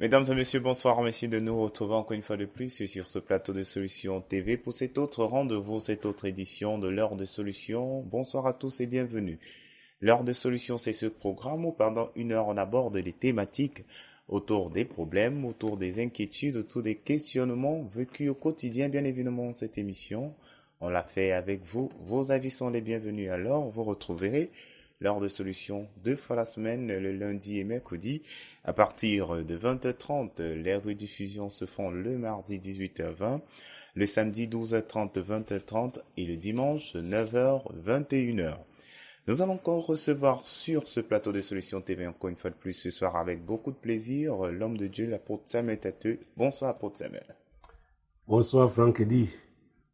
Mesdames et messieurs, bonsoir. Merci de nous retrouver encore une fois de plus sur ce plateau de Solutions TV pour cet autre rendez-vous, cette autre édition de l'heure de solutions. Bonsoir à tous et bienvenue. L'heure de solutions, c'est ce programme où pendant une heure on aborde des thématiques autour des problèmes, autour des inquiétudes, autour des questionnements vécus au quotidien. Bien évidemment, cette émission, on l'a fait avec vous. Vos avis sont les bienvenus. Alors, vous retrouverez l'heure de solutions 2 fois la semaine, le lundi et mercredi. À partir de 20h30, les rediffusions se font le mardi 18h20, le samedi 12h30, 20h30 et le dimanche 9h, 21h. Nous allons encore recevoir sur ce plateau de Solutions TV encore une fois de plus ce soir avec beaucoup de plaisir l'homme de Dieu, l'apôtre Samuel Tateux. Bonsoir apôtre Samuel. Bonsoir Franck Eddy.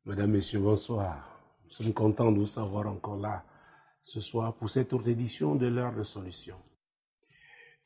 Mesdames, Messieurs, bonsoir. Nous sommes contents de vous savoir encore là ce soir pour cette autre édition de l'heure de solution.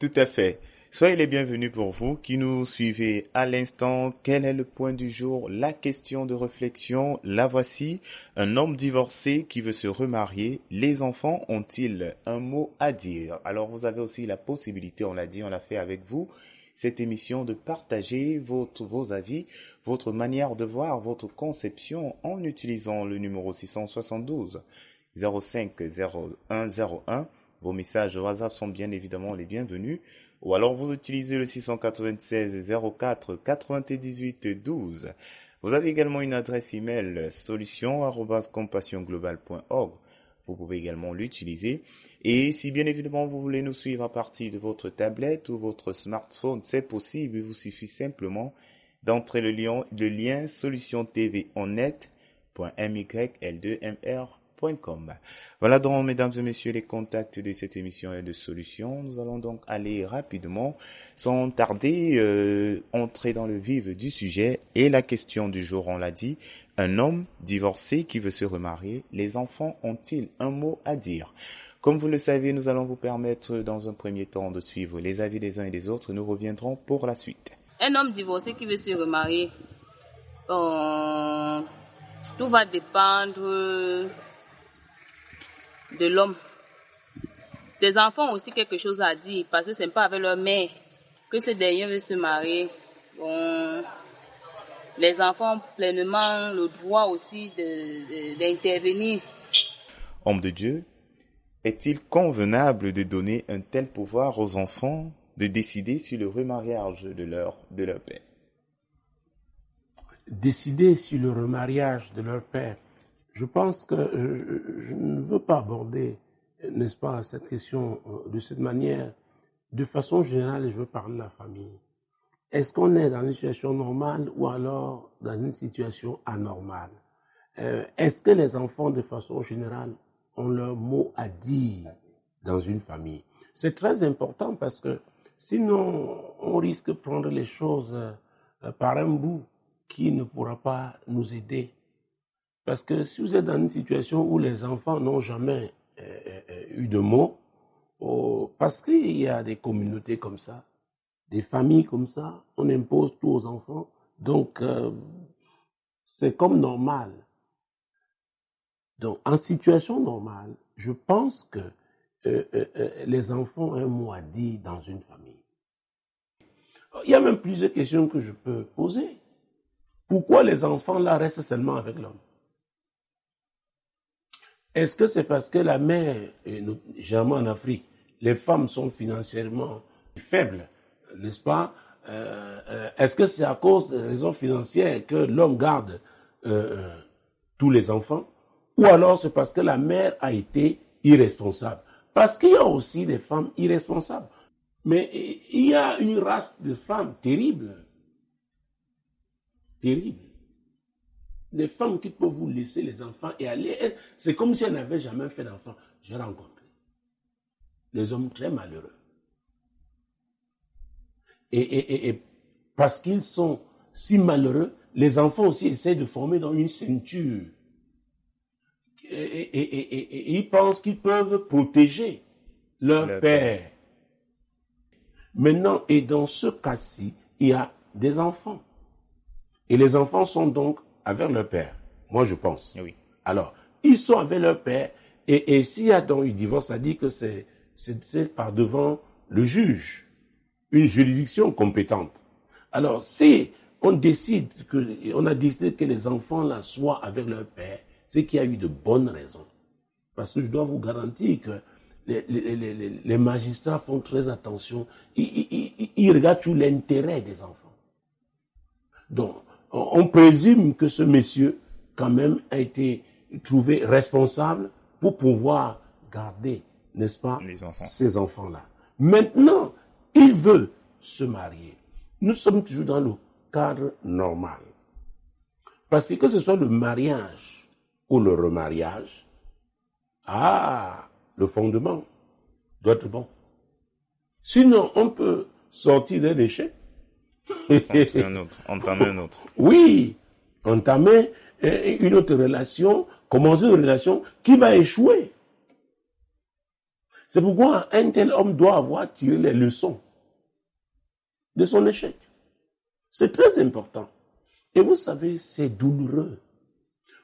Tout à fait. Soyez les bienvenus pour vous qui nous suivez à l'instant. Quel est le point du jour? La question de réflexion, la voici. Un homme divorcé qui veut se remarier. Les enfants ont-ils un mot à dire? Alors vous avez aussi la possibilité, on l'a dit, on l'a fait avec vous, cette émission de partager vos avis, votre manière de voir, votre conception en utilisant le numéro 672 05 01 01. Vos messages WhatsApp sont bien évidemment les bienvenus. Ou alors vous utilisez le 696 04 98 12. Vous avez également une adresse email solution@compassionglobal.org. Vous pouvez également l'utiliser. Et si bien évidemment vous voulez nous suivre à partir de votre tablette ou votre smartphone, c'est possible. Il vous suffit simplement d'entrer le lien solutiontvonnet.myl2mr.com. Voilà donc, mesdames et messieurs, les contacts de cette émission et de solutions. Nous allons donc aller rapidement, sans tarder, entrer dans le vif du sujet. Et la question du jour, on l'a dit, un homme divorcé qui veut se remarier, les enfants ont-ils un mot à dire? Comme vous le savez, nous allons vous permettre dans un premier temps de suivre les avis des uns et des autres. Nous reviendrons pour la suite. Un homme divorcé qui veut se remarier, tout va dépendre de l'homme. Ses enfants ont aussi quelque chose à dire parce que c'est pas avec leur mère que ce dernier veut se marier. Bon, les enfants ont pleinement le droit aussi d'intervenir. Homme de Dieu, est-il convenable de donner un tel pouvoir aux enfants de décider sur le remariage de leur père? Décider sur le remariage de leur père, je pense que je ne veux pas aborder, n'est-ce pas, cette question de cette manière. De façon générale, je veux parler de la famille. Est-ce qu'on est dans une situation normale ou alors dans une situation anormale? Est-ce que les enfants, de façon générale, ont leur mot à dire dans une famille? C'est très important parce que sinon, on risque de prendre les choses par un bout qui ne pourra pas nous aider. Parce que si vous êtes dans une situation où les enfants n'ont jamais eu de mots, parce qu'il y a des communautés comme ça, des familles comme ça, on impose tout aux enfants, donc c'est comme normal. Donc en situation normale, je pense que les enfants ont un mot à dire dans une famille. Il y a même plusieurs questions que je peux poser. Pourquoi les enfants là restent seulement avec l'homme? Est-ce que c'est parce que la mère, généralement en Afrique, les femmes sont financièrement faibles, n'est-ce pas? Est-ce que c'est à cause de raisons financières que l'homme garde tous les enfants? Ou alors c'est parce que la mère a été irresponsable? Parce qu'il y a aussi des femmes irresponsables. Mais il y a une race de femmes terribles. Terribles. Des femmes qui peuvent vous laisser les enfants et aller. C'est comme si elles n'avaient jamais fait d'enfants. J'ai rencontré des hommes très malheureux. Et parce qu'ils sont si malheureux, les enfants aussi essaient de former dans une ceinture. Et ils pensent qu'ils peuvent protéger leur père. Maintenant, et dans ce cas-ci, il y a des enfants. Et les enfants sont donc avec leur père, moi je pense. Oui. Alors, ils sont avec leur père, et s'il y a donc un divorce, ça dit que c'est par devant le juge. une juridiction compétente. Alors, si on a décidé que les enfants là soient avec leur père, c'est qu'il y a eu de bonnes raisons. Parce que je dois vous garantir que les magistrats font très attention. Ils regardent tout l'intérêt des enfants. Donc, on présume que ce monsieur, quand même, a été trouvé responsable pour pouvoir garder, n'est-ce pas, ces enfants-là. Maintenant, il veut se marier. Nous sommes toujours dans le cadre normal. Parce que ce soit le mariage ou le remariage, le fondement doit être bon. Sinon, on peut sortir des déchets. Entamer un autre. Oui, entamer une autre relation, commencer une relation qui va échouer. C'est pourquoi un tel homme doit avoir tiré les leçons de son échec. C'est très important. Et vous savez, c'est douloureux.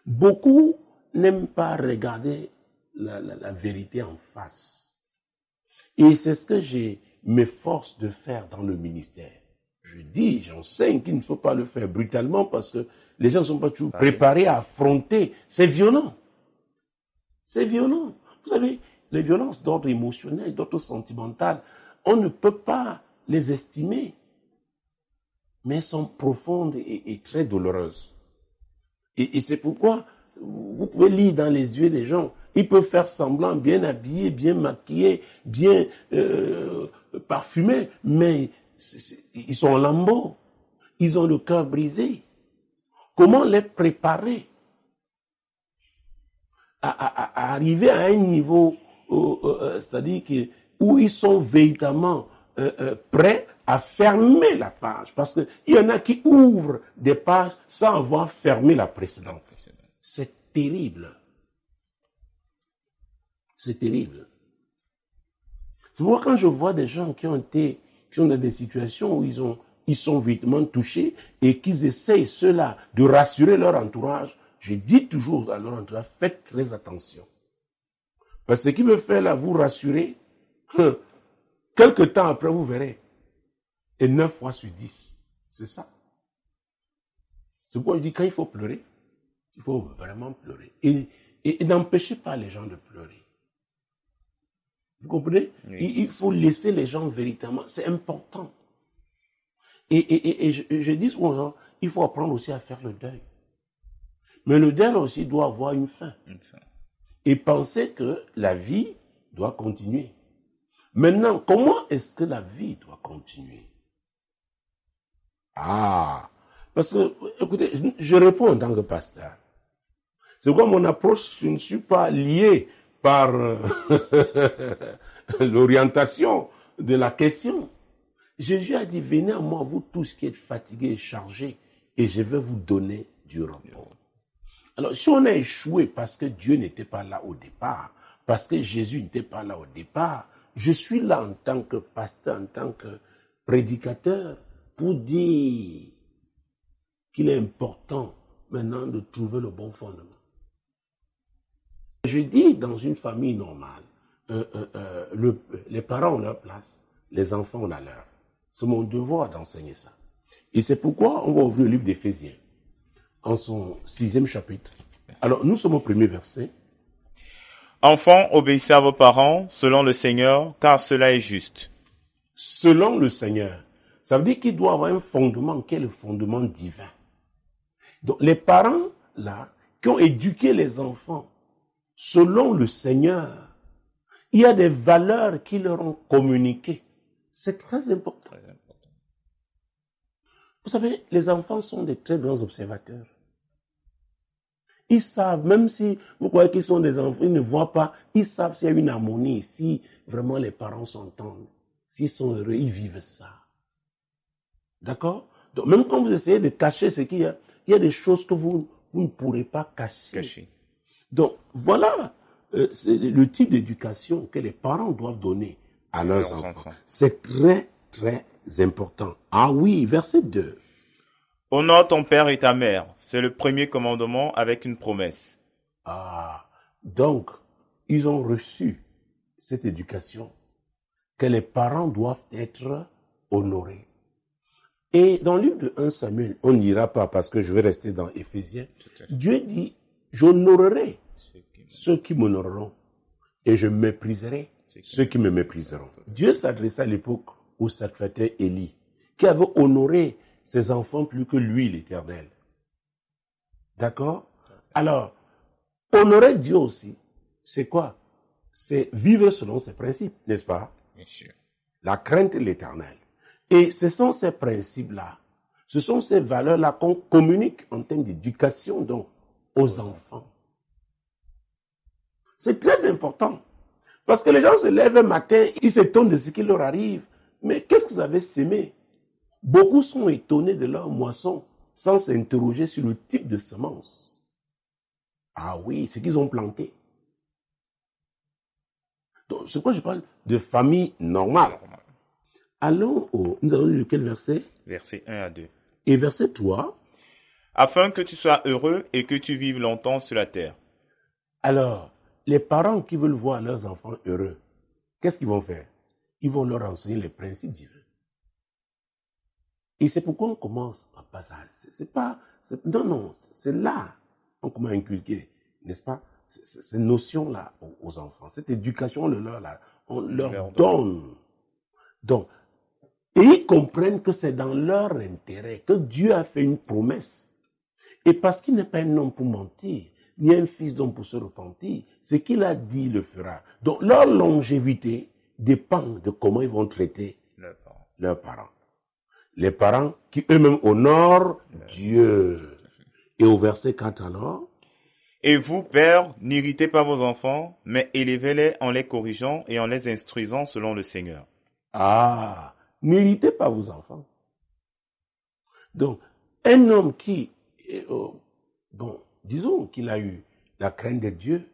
Beaucoup n'aiment pas regarder la vérité en face. Et c'est ce que je m'efforce de faire dans le ministère. J'enseigne qu'il ne faut pas le faire brutalement parce que les gens ne sont pas toujours préparés à affronter. C'est violent. C'est violent. Vous savez, les violences d'ordre émotionnel, d'ordre sentimental, on ne peut pas les estimer. Mais elles sont profondes et très douloureuses. Et c'est pourquoi vous pouvez lire dans les yeux des gens. Ils peuvent faire semblant, bien habillés, bien maquillés, bien parfumés, mais ils sont en lambeaux. Ils ont le cœur brisé. Comment les préparer à arriver à un niveau, c'est-à-dire où ils sont véritablement prêts à fermer la page. Parce qu'il y en a qui ouvrent des pages sans avoir fermé la précédente. C'est terrible. C'est terrible. C'est pourquoi quand je vois des gens qui ont dans des situations où ils sont véritablement touchés et qu'ils essayent cela de rassurer leur entourage, je dis toujours à leur entourage, faites très attention. Parce que ce qui veut faire là, vous rassurer, quelque temps après vous verrez, et 9 fois sur 10, c'est ça. C'est pourquoi je dis quand il faut pleurer, il faut vraiment pleurer. Et n'empêchez pas les gens de pleurer. Vous comprenez? Oui. Il faut laisser les gens véritablement. C'est important. Et je dis souvent aux gens, il faut apprendre aussi à faire le deuil. Mais le deuil aussi doit avoir une fin. Et penser que la vie doit continuer. Maintenant, comment est-ce que la vie doit continuer? Parce que, écoutez, je réponds en tant que pasteur. C'est pourquoi mon approche, je ne suis pas lié par l'orientation de la question. Jésus a dit, venez à moi, vous tous qui êtes fatigués et chargés, et je vais vous donner du repos. Alors, si on a échoué parce que Dieu n'était pas là au départ, parce que Jésus n'était pas là au départ, je suis là en tant que pasteur, en tant que prédicateur, pour dire qu'il est important maintenant de trouver le bon fondement. Je dis, dans une famille normale, les parents ont leur place, les enfants ont la leur. C'est mon devoir d'enseigner ça. Et c'est pourquoi on va ouvrir le livre d'Éphésiens, en son 6e chapitre. Alors, nous sommes au premier verset. Enfants, obéissez à vos parents, selon le Seigneur, car cela est juste. Selon le Seigneur. Ça veut dire qu'il doit avoir un fondement qui est le fondement divin. Donc, les parents, là, qui ont éduqué les enfants, selon le Seigneur, il y a des valeurs qui leur ont communiquées. C'est très important. Vous savez, les enfants sont des très grands observateurs. Ils savent, même si vous croyez qu'ils sont des enfants, ils ne voient pas, ils savent s'il y a une harmonie, si vraiment les parents s'entendent, s'ils sont heureux, ils vivent ça. D'accord? Donc, même quand vous essayez de cacher ce qu'il y a des choses que vous ne pourrez pas cacher. Donc, voilà le type d'éducation que les parents doivent donner à leurs enfants. C'est très, très important. Ah oui, verset 2. Honore ton père et ta mère. C'est le premier commandement avec une promesse. Donc, ils ont reçu cette éducation que les parents doivent être honorer. Et dans le livre de 1 Samuel, on n'ira pas parce que je vais rester dans Éphésiens. Dieu dit, j'honorerai ceux qui m'honoreront et je mépriserai ceux qui me mépriseront. Dieu s'adressait à l'époque au sacrificateur Élie, qui avait honoré ses enfants plus que lui, l'Éternel. D'accord? Alors, honorer Dieu aussi, c'est quoi? C'est vivre selon ses principes, n'est-ce pas? Bien sûr. La crainte de l'Éternel. Et ce sont ces principes-là, ce sont ces valeurs-là qu'on communique en termes d'éducation donc aux enfants. C'est très important. Parce que les gens se lèvent un matin, ils s'étonnent de ce qui leur arrive. Mais qu'est-ce que vous avez sémé? Beaucoup sont étonnés de leur moisson sans s'interroger sur le type de semence. Ah oui, ce qu'ils ont planté. Donc, c'est quoi je parle de famille normale. Nous allons lire quel verset? Verset 1 à 2. Et verset 3. Afin que tu sois heureux et que tu vives longtemps sur la terre. Alors, les parents qui veulent voir leurs enfants heureux, qu'est-ce qu'ils vont faire? Ils vont leur enseigner les principes divins. Et c'est pourquoi on commence en passage. Non, c'est là qu'on commence à inculquer, n'est-ce pas, ces notions-là aux enfants. Cette éducation, on leur donne. Donc, et ils comprennent que c'est dans leur intérêt, que Dieu a fait une promesse. Et parce qu'il n'est pas un homme pour mentir, ni un fils d'homme pour se repentir, ce qu'il a dit, il le fera. Donc, leur longévité dépend de comment ils vont traiter leurs parents. Les parents qui eux-mêmes honorent Dieu. Et au verset 4 alors? Et vous, pères, n'irritez pas vos enfants, mais élevez-les en les corrigeant et en les instruisant selon le Seigneur. Ah, n'irritez pas vos enfants. Donc, un homme qui, disons qu'il a eu la crainte de Dieu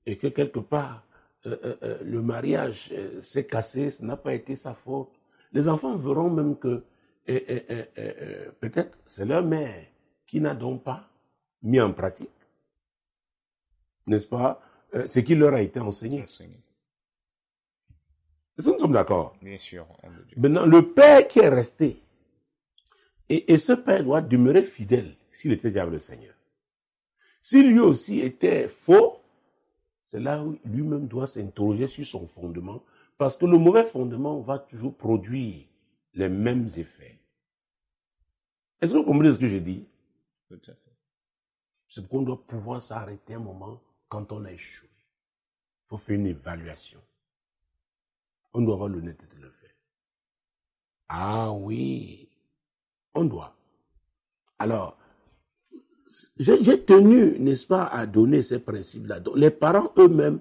et que quelque part, le mariage s'est cassé, ça n'a pas été sa faute. Les enfants verront même que peut-être c'est leur mère qui n'a donc pas mis en pratique, n'est-ce pas, ce qui leur a été enseigné. Est-ce que nous sommes d'accord? Bien sûr. Maintenant, le père qui est resté, et ce père doit demeurer fidèle s'il était déjà avec le Seigneur. Si lui aussi était faux, c'est là où lui-même doit s'interroger sur son fondement, parce que le mauvais fondement va toujours produire les mêmes effets. Est-ce que vous comprenez ce que je dis? Tout à fait. C'est qu'on doit pouvoir s'arrêter un moment quand on a échoué. Il faut faire une évaluation. On doit avoir l'honnêteté de le faire. Ah oui, on doit. Alors, j'ai tenu, n'est-ce pas, à donner ces principes-là. Donc, les parents eux-mêmes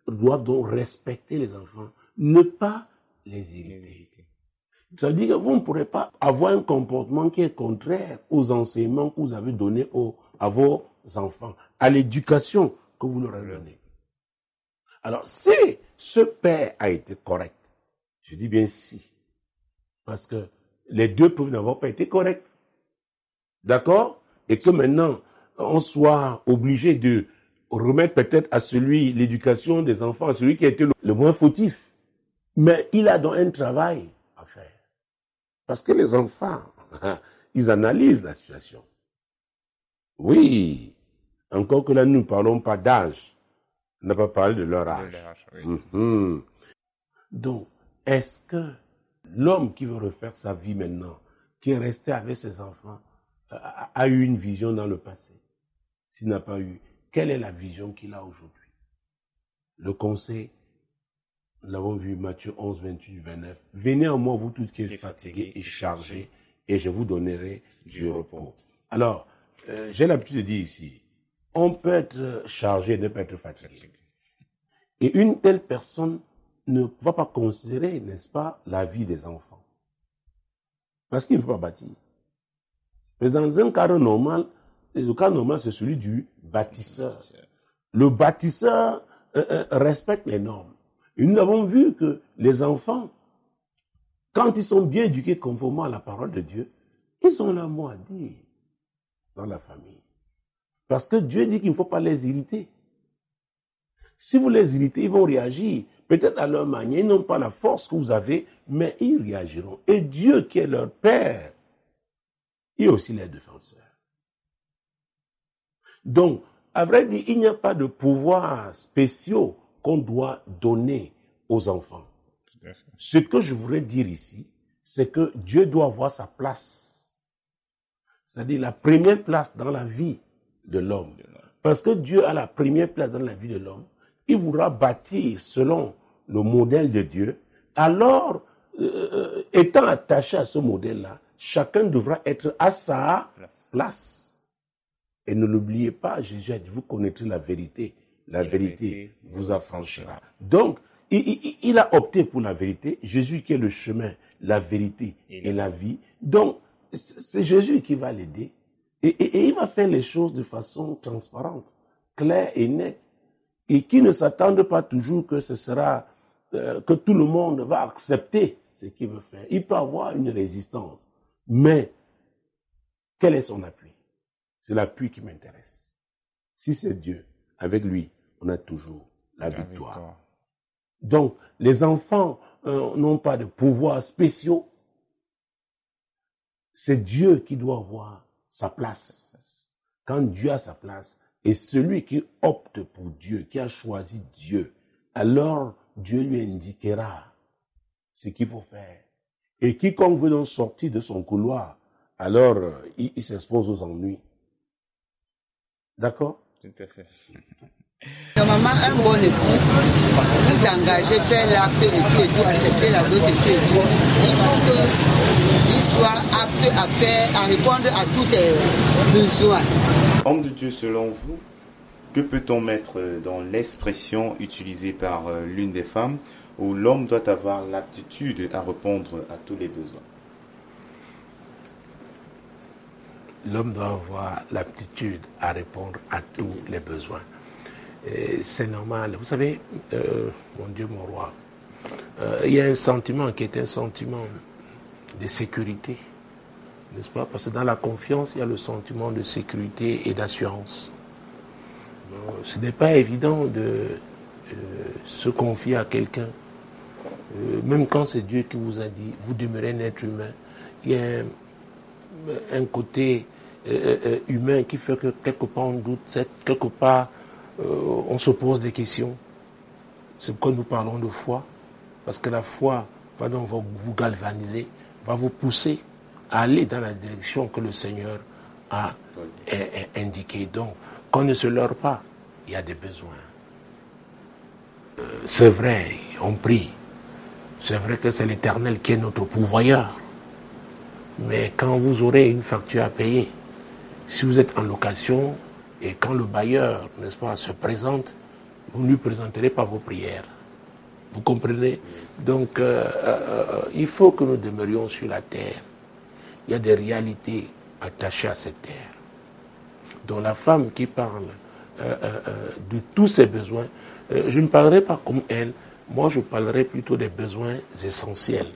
doivent donc respecter les enfants, ne pas les irriter. Ça veut dire que vous ne pourrez pas avoir un comportement qui est contraire aux enseignements que vous avez donnés à vos enfants, à l'éducation que vous leur avez donnée. Alors, si ce père a été correct, je dis bien si, parce que les deux peuvent n'avoir pas été corrects. D'accord? Et que maintenant, on soit obligé de remettre peut-être à celui, l'éducation des enfants, à celui qui a été le moins fautif. Mais il a donc un travail à faire. Parce que les enfants, ils analysent la situation. Oui, encore que là, nous ne parlons pas d'âge. On n'a pas parlé de leur âge. Oui. Donc, est-ce que l'homme qui veut refaire sa vie maintenant, qui est resté avec ses enfants, a eu une vision dans le passé? S'il n'a pas eu, quelle est la vision qu'il a aujourd'hui? Le conseil, nous l'avons vu, Matthieu 11, 28, 29. Venez à moi, vous tous qui êtes fatigués et chargés, et je vous donnerai du repos. Alors, j'ai l'habitude de dire ici, on peut être chargé et ne pas être fatigué. Et une telle personne ne va pas considérer, n'est-ce pas, la vie des enfants. Parce qu'il ne faut pas bâtir. Mais dans un cadre normal, le cas normal, c'est celui du bâtisseur. Le bâtisseur respecte les normes. Et nous avons vu que les enfants, quand ils sont bien éduqués conformément à la parole de Dieu, ils ont leur mot à dire dans la famille. Parce que Dieu dit qu'il ne faut pas les irriter. Si vous les irritez, ils vont réagir. Peut-être à leur manière, ils n'ont pas la force que vous avez, mais ils réagiront. Et Dieu, qui est leur Père, il est aussi leur défenseur. Donc, à vrai dire, il n'y a pas de pouvoirs spéciaux qu'on doit donner aux enfants. Ce que je voudrais dire ici, c'est que Dieu doit avoir sa place. C'est-à-dire la première place dans la vie de l'homme. Parce que Dieu a la première place dans la vie de l'homme, il voudra bâtir selon le modèle de Dieu. Alors, étant attaché à ce modèle-là, chacun devra être à sa place. Et ne l'oubliez pas, Jésus a dit, vous connaîtrez la vérité. La vérité vous affranchira. Donc, il a opté pour la vérité. Jésus qui est le chemin, la vérité et la vie. Donc, c'est Jésus qui va l'aider. Et il va faire les choses de façon transparente, claire et nette. Et qui ne s'attendent pas toujours que ce sera, que tout le monde va accepter ce qu'il veut faire. Il peut avoir une résistance. Mais, quel est son appui? C'est l'appui qui m'intéresse. Si c'est Dieu, avec lui, on a toujours la victoire. Donc, les enfants n'ont pas de pouvoirs spéciaux. C'est Dieu qui doit avoir sa place. Quand Dieu a sa place, et celui qui opte pour Dieu, qui a choisi Dieu, alors Dieu lui indiquera ce qu'il faut faire. Et quiconque veut donc sortir de son couloir, alors il s'expose aux ennuis. D'accord? Tout à fait. Normalement, un bon époux, tout engagé, faire l'acte et tout, accepter la dot et tout, il faut qu'il soit apte à faire, à répondre à tous tes besoins. Homme de Dieu, selon vous, que peut-on mettre dans l'expression utilisée par l'une des femmes où l'homme doit avoir l'aptitude à répondre à tous les besoins? L'homme doit avoir l'aptitude à répondre à tous les besoins. C'est normal. Vous savez, mon Dieu, mon roi, il y a un sentiment qui est un sentiment de sécurité, n'est-ce pas? Parce que dans la confiance, il y a le sentiment de sécurité et d'assurance. Ce n'est pas évident de se confier à quelqu'un, même quand c'est Dieu qui vous a dit, vous demeurez un être humain. Il y a un côté humain qui fait que quelque part on doute, quelque part on se pose des questions. C'est pourquoi nous parlons de foi, parce que la foi va donc vous galvaniser, va vous pousser à aller dans la direction que le Seigneur a indiquée. Donc, qu'on ne se leurre pas, il y a des besoins. C'est vrai, on prie. C'est vrai que c'est l'Éternel qui est notre pourvoyeur. Mais quand vous aurez une facture à payer, si vous êtes en location et quand le bailleur, n'est-ce pas, se présente, vous ne lui présenterez pas vos prières. Vous comprenez? Donc, il faut que nous demeurions sur la terre. Il y a des réalités attachées à cette terre. Donc la femme qui parle de tous ses besoins, je ne parlerai pas comme elle, moi je parlerai plutôt des besoins essentiels.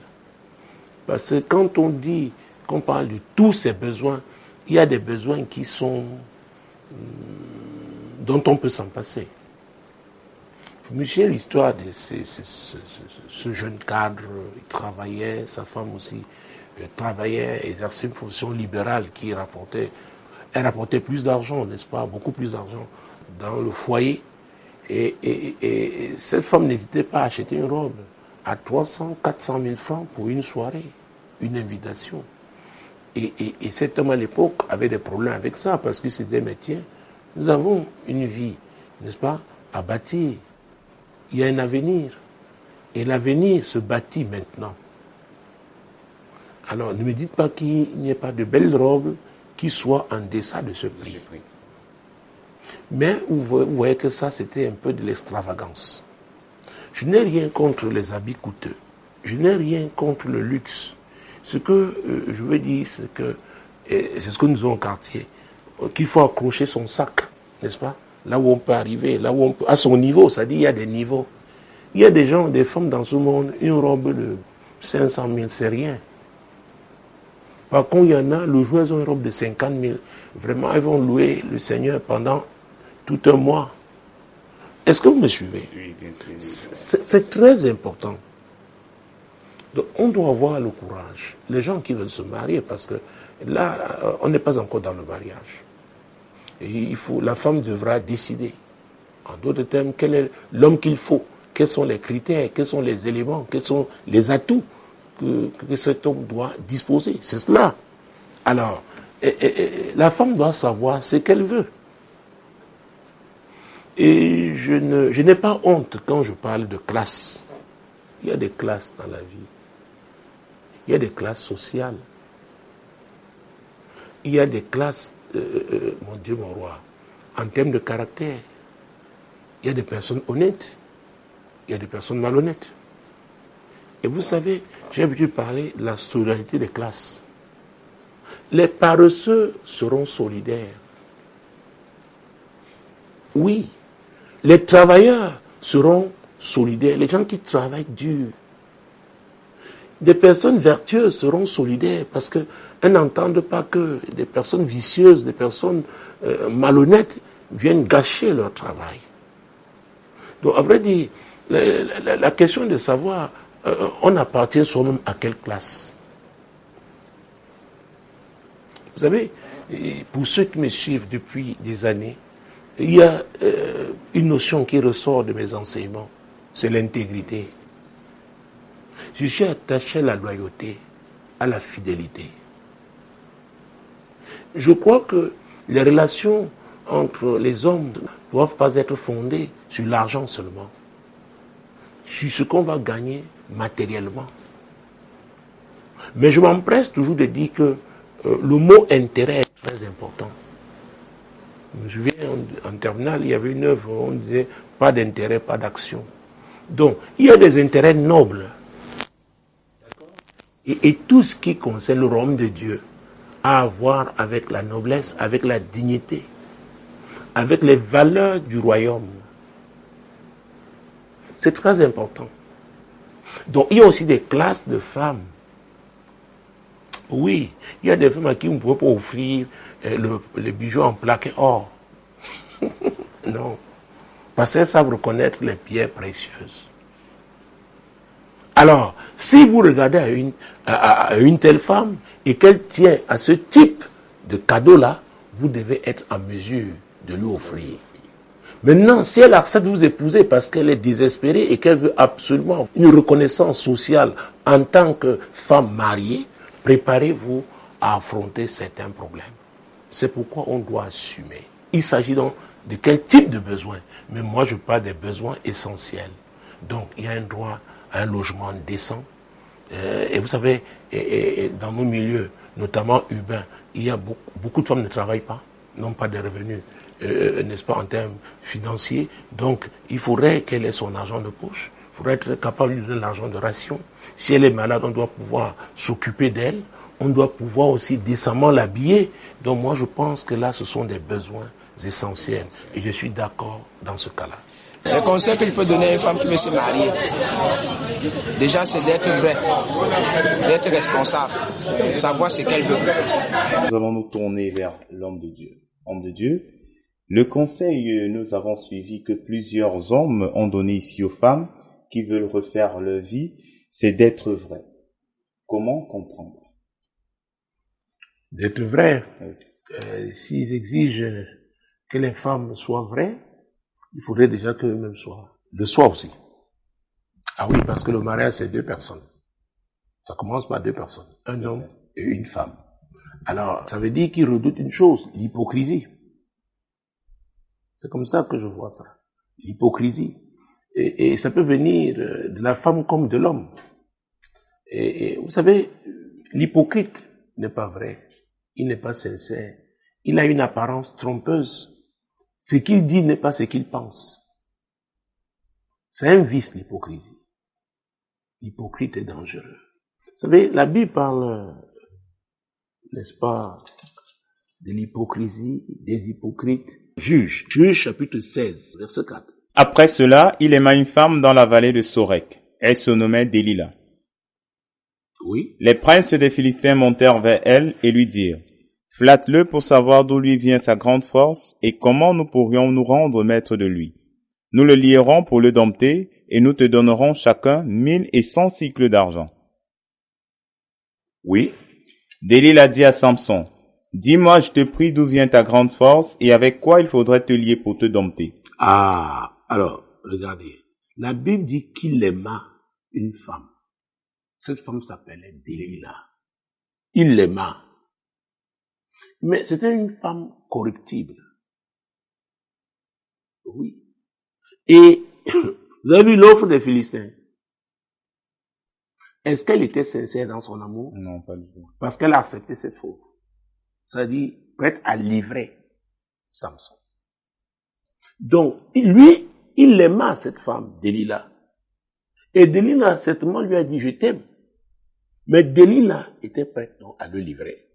Parce que quand on dit qu'on parle de tous ces besoins, il y a des besoins qui sont dont on peut s'en passer. Je me souviens l'histoire de ce jeune cadre, il travaillait, sa femme aussi travaillait, exerçait une fonction libérale qui rapportait, elle rapportait plus d'argent, n'est-ce pas, beaucoup plus d'argent dans le foyer. Et cette femme n'hésitait pas à acheter une robe à 300, 400 000 francs pour une soirée, une invitation. Et cet homme à l'époque avait des problèmes avec ça, parce qu'il se disait, mais tiens, nous avons une vie, n'est-ce pas, à bâtir. Il y a un avenir. Et l'avenir se bâtit maintenant. Alors, ne me dites pas qu'il n'y ait pas de belles robes qui soient en deçà de ce prix. Mais vous voyez que ça, c'était un peu de l'extravagance. Je n'ai rien contre les habits coûteux. Je n'ai rien contre le luxe. Ce que je veux dire, c'est que, c'est ce que nous avons au quartier, qu'il faut accrocher son sac, n'est-ce pas? Là où on peut arriver, là où on peut, à son niveau, c'est-à-dire il y a des niveaux. Il y a des gens, des femmes dans ce monde, une robe de 500 000, c'est rien. Par contre, il y en a, le jour, elles ont une robe de 50 000. Vraiment, elles vont louer le Seigneur pendant tout un mois. Est-ce que vous me suivez? Oui, bien sûr. C'est très important. Donc, on doit avoir le courage. Les gens qui veulent se marier, parce que là, on n'est pas encore dans le mariage. Et la femme devra décider. En d'autres termes, quel est l'homme qu'il faut? Quels sont les critères? Quels sont les éléments? Quels sont les atouts que cet homme doit disposer? C'est cela. Alors, la femme doit savoir ce qu'elle veut. Et je n'ai pas honte quand je parle de classe. Il y a des classes dans la vie. Il y a des classes sociales. Il y a des classes, mon Dieu, mon roi, en termes de caractère. Il y a des personnes honnêtes. Il y a des personnes malhonnêtes. Et vous savez, j'ai l'habitude de parler de la solidarité des classes. Les paresseux seront solidaires. Oui. Les travailleurs seront solidaires. Les gens qui travaillent dur. Des personnes vertueuses seront solidaires parce qu'elles n'entendent pas que des personnes vicieuses, des personnes malhonnêtes viennent gâcher leur travail. Donc, à vrai dire, la question de savoir, on appartient soi-même à quelle classe. Vous savez, pour ceux qui me suivent depuis des années, il y a une notion qui ressort de mes enseignements, c'est l'intégrité. Je suis attaché à la loyauté, à la fidélité. Je crois que les relations entre les hommes ne doivent pas être fondées sur l'argent seulement, sur ce qu'on va gagner matériellement. Mais je m'empresse toujours de dire que le mot intérêt est très important. Je me souviens, en terminale, il y avait une œuvre où on disait « pas d'intérêt, pas d'action ». Donc, il y a des intérêts nobles. Et tout ce qui concerne le royaume de Dieu a à voir avec la noblesse, avec la dignité, avec les valeurs du royaume. C'est très important. Donc, il y a aussi des classes de femmes. Oui, il y a des femmes à qui on ne peut pas offrir le bijou en plaqué or. Non. Parce qu'elles savent reconnaître les pierres précieuses. Alors, si vous regardez à une telle femme et qu'elle tient à ce type de cadeau-là, vous devez être en mesure de lui offrir. Maintenant, si elle accepte de vous épouser parce qu'elle est désespérée et qu'elle veut absolument une reconnaissance sociale en tant que femme mariée, préparez-vous à affronter certains problèmes. C'est pourquoi on doit assumer. Il s'agit donc de quel type de besoin? Mais moi, je parle des besoins essentiels. Donc, il y a un droit à un logement décent. Et vous savez, dans nos milieux, notamment urbains, il y a beaucoup de femmes qui ne travaillent pas, n'ont pas de revenus, n'est-ce pas, en termes financiers. Donc, il faudrait qu'elle ait son argent de poche. Il faudrait être capable de lui donner l'argent de ration. Si elle est malade, on doit pouvoir s'occuper d'elle. On doit pouvoir aussi décemment l'habiller. Donc, moi, je pense que là, ce sont des besoins essentiels. Et je suis d'accord dans ce cas-là. Le conseil que je peux donner à une femme qui veut se marier, déjà, c'est d'être vrai, d'être responsable, savoir ce qu'elle veut. Nous allons nous tourner vers l'homme de Dieu. Homme de Dieu, le conseil, nous avons suivi que plusieurs hommes ont donné ici aux femmes qui veulent refaire leur vie, c'est d'être vrai. Comment comprendre? D'être vrai. S'ils exigent que les femmes soient vraies, il faudrait déjà qu'eux-mêmes le soient aussi. Ah oui, parce que le mariage, c'est deux personnes. Ça commence par deux personnes, un homme et une femme. Alors, ça veut dire qu'ils redoutent une chose, l'hypocrisie. C'est comme ça que je vois ça, l'hypocrisie. Et ça peut venir de la femme comme de l'homme. Et vous savez, l'hypocrite n'est pas vrai, il n'est pas sincère, il a une apparence trompeuse. Ce qu'il dit n'est pas ce qu'il pense. C'est un vice, l'hypocrisie. L'hypocrite est dangereux. Vous savez, la Bible parle, n'est-ce pas, de l'hypocrisie, des hypocrites. Juge chapitre 16, verset 4. Après cela, il aima une femme dans la vallée de Sorek. Elle se nommait Délila. Oui. Les princes des Philistins montèrent vers elle et lui dirent: Flatte-le pour savoir d'où lui vient sa grande force et comment nous pourrions nous rendre maîtres de lui. Nous le lierons pour le dompter et nous te donnerons chacun 1100 cycles d'argent. Oui. Délila dit à Samson, dis-moi, je te prie, d'où vient ta grande force et avec quoi il faudrait te lier pour te dompter. Ah, alors, regardez. La Bible dit qu'il aima une femme. Cette femme s'appelait Délila. Il l'aima. Mais c'était une femme corruptible. Oui. Et vous avez vu l'offre des Philistins. Est-ce qu'elle était sincère dans son amour? Non, pas du tout. Parce qu'elle a accepté cette faute. C'est-à-dire, prête à livrer Samson. Donc, lui, il aima cette femme, Délila. Et Délila, certainement, lui a dit, je t'aime. Mais Délila était prête à le livrer.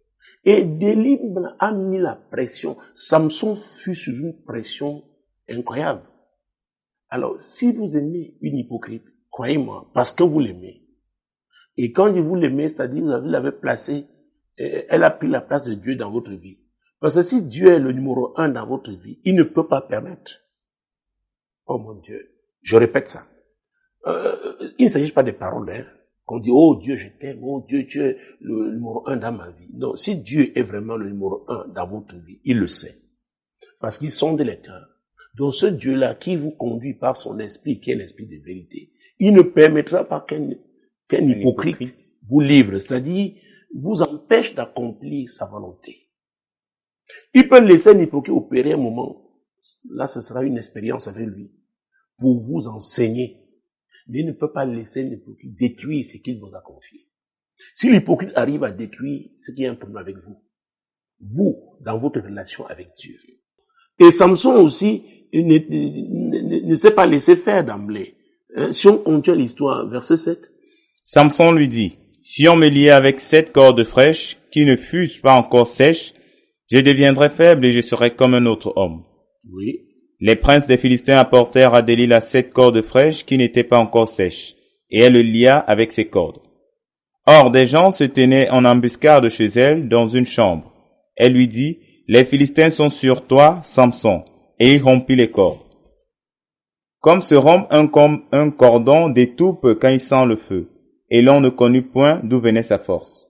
Et Délila a mis la pression. Samson fut sous une pression incroyable. Alors, si vous aimez une hypocrite, croyez-moi, parce que vous l'aimez. Et quand vous l'aimez, c'est-à-dire vous l'avez placé, elle a pris la place de Dieu dans votre vie. Parce que si Dieu est le numéro 1 dans votre vie, il ne peut pas permettre. Oh mon Dieu, je répète ça. Il ne s'agit pas des paroles, hein, qu'on dit, oh Dieu, je t'aime, oh Dieu, tu es le numéro 1 dans ma vie. Non, si Dieu est vraiment le numéro 1 dans votre vie, il le sait. Parce qu'il sonde les cœurs. Donc ce Dieu-là qui vous conduit par son esprit, qui est l'esprit de vérité, il ne permettra pas qu'un hypocrite vous livre, c'est-à-dire vous empêche d'accomplir sa volonté. Il peut laisser un hypocrite opérer un moment, là ce sera une expérience avec lui, pour vous enseigner. Mais il ne peut pas laisser un hypocrite détruire ce qu'il vous a confié. Si l'hypocrite arrive à détruire, c'est qu'il y a un problème avec vous. Vous, dans votre relation avec Dieu. Et Samson aussi ne s'est pas laissé faire d'emblée. Si on continue l'histoire, verset 7. Samson lui dit, si on me liait avec 7 cordes fraîches qui ne fussent pas encore sèches, je deviendrais faible et je serais comme un autre homme. Oui. Les princes des Philistins apportèrent à Délila 7 cordes fraîches qui n'étaient pas encore sèches, et elle le lia avec ces cordes. Or, des gens se tenaient en embuscade chez elle dans une chambre. Elle lui dit, les Philistins sont sur toi, Samson, et il rompit les cordes. Comme se rompt un cordon d'étoupe quand il sent le feu, et l'on ne connut point d'où venait sa force.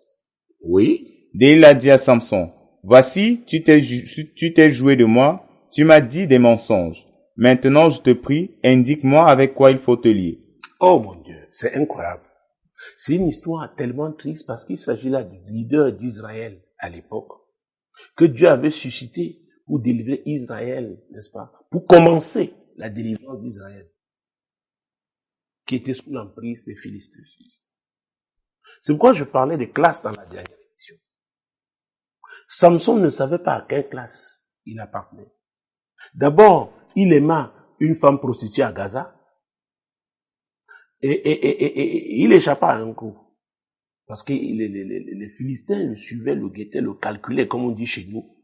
Oui. Délila dit à Samson, voici, tu t'es joué de moi, tu m'as dit des mensonges. Maintenant, je te prie, indique-moi avec quoi il faut te lier. Oh mon Dieu, c'est incroyable. C'est une histoire tellement triste parce qu'il s'agit là du leader d'Israël à l'époque, que Dieu avait suscité pour délivrer Israël, n'est-ce pas? Pour commencer la délivrance d'Israël, qui était sous l'emprise des Philistins. C'est pourquoi je parlais des classes dans la dernière émission. Samson ne savait pas à quelle classe il appartenait. D'abord, il aima une femme prostituée à Gaza et il échappa à un coup. Parce que les Philistins le suivaient, le guettaient, le calculaient, comme on dit chez nous.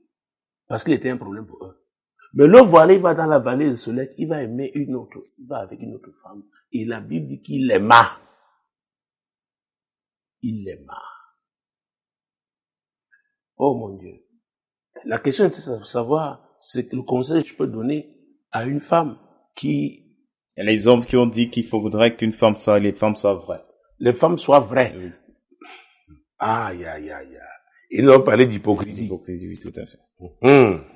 Parce qu'il était un problème pour eux. Mais le voilà, il va dans la vallée de Solek, il va aimer une autre, il va avec une autre femme. Et la Bible dit qu'il l'aima. Il l'aima. Oh mon Dieu. La question est de savoir, c'est le conseil que je peux donner à une femme qui... Il y a les hommes qui ont dit qu'il faudrait qu'une femme soit, les femmes soient vraies. Les femmes soient vraies. Oui. Aïe, aïe, aïe, aïe. Ils ont parlé d'hypocrisie. L'hypocrisie, oui, tout à fait.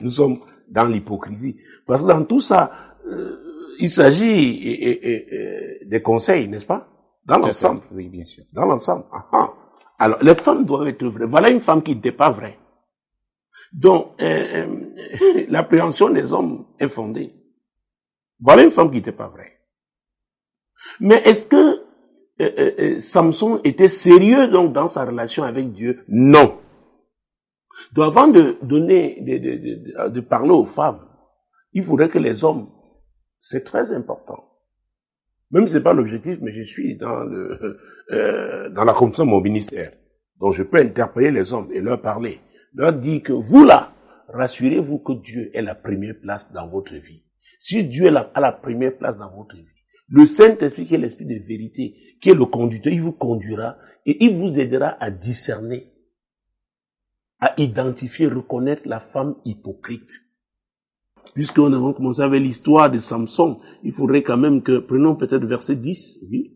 Nous sommes dans l'hypocrisie. Parce que dans tout ça, il s'agit des conseils, n'est-ce pas? Dans l'ensemble. Oui, bien sûr. Dans l'ensemble. Alors, les femmes doivent être vraies. Voilà une femme qui n'était pas vraie. Donc, l'appréhension des hommes est fondée. Voilà une femme qui n'était pas vraie. Mais est-ce que Samson était sérieux donc dans sa relation avec Dieu? Non. Donc avant de donner, de parler aux femmes, il faudrait que les hommes, c'est très important. Même si c'est pas l'objectif, mais je suis dans la commission de mon ministère. Donc je peux interpeller les hommes et leur parler. Leur dire que vous là, rassurez-vous que Dieu est la première place dans votre vie. Si Dieu est à la première place dans votre vie, le Saint-Esprit qui est l'Esprit de vérité, qui est le conducteur, il vous conduira et il vous aidera à discerner, à identifier, reconnaître la femme hypocrite. Puisqu'on a commencé avec l'histoire de Samson, il faudrait quand même que, prenons peut-être verset 10, oui.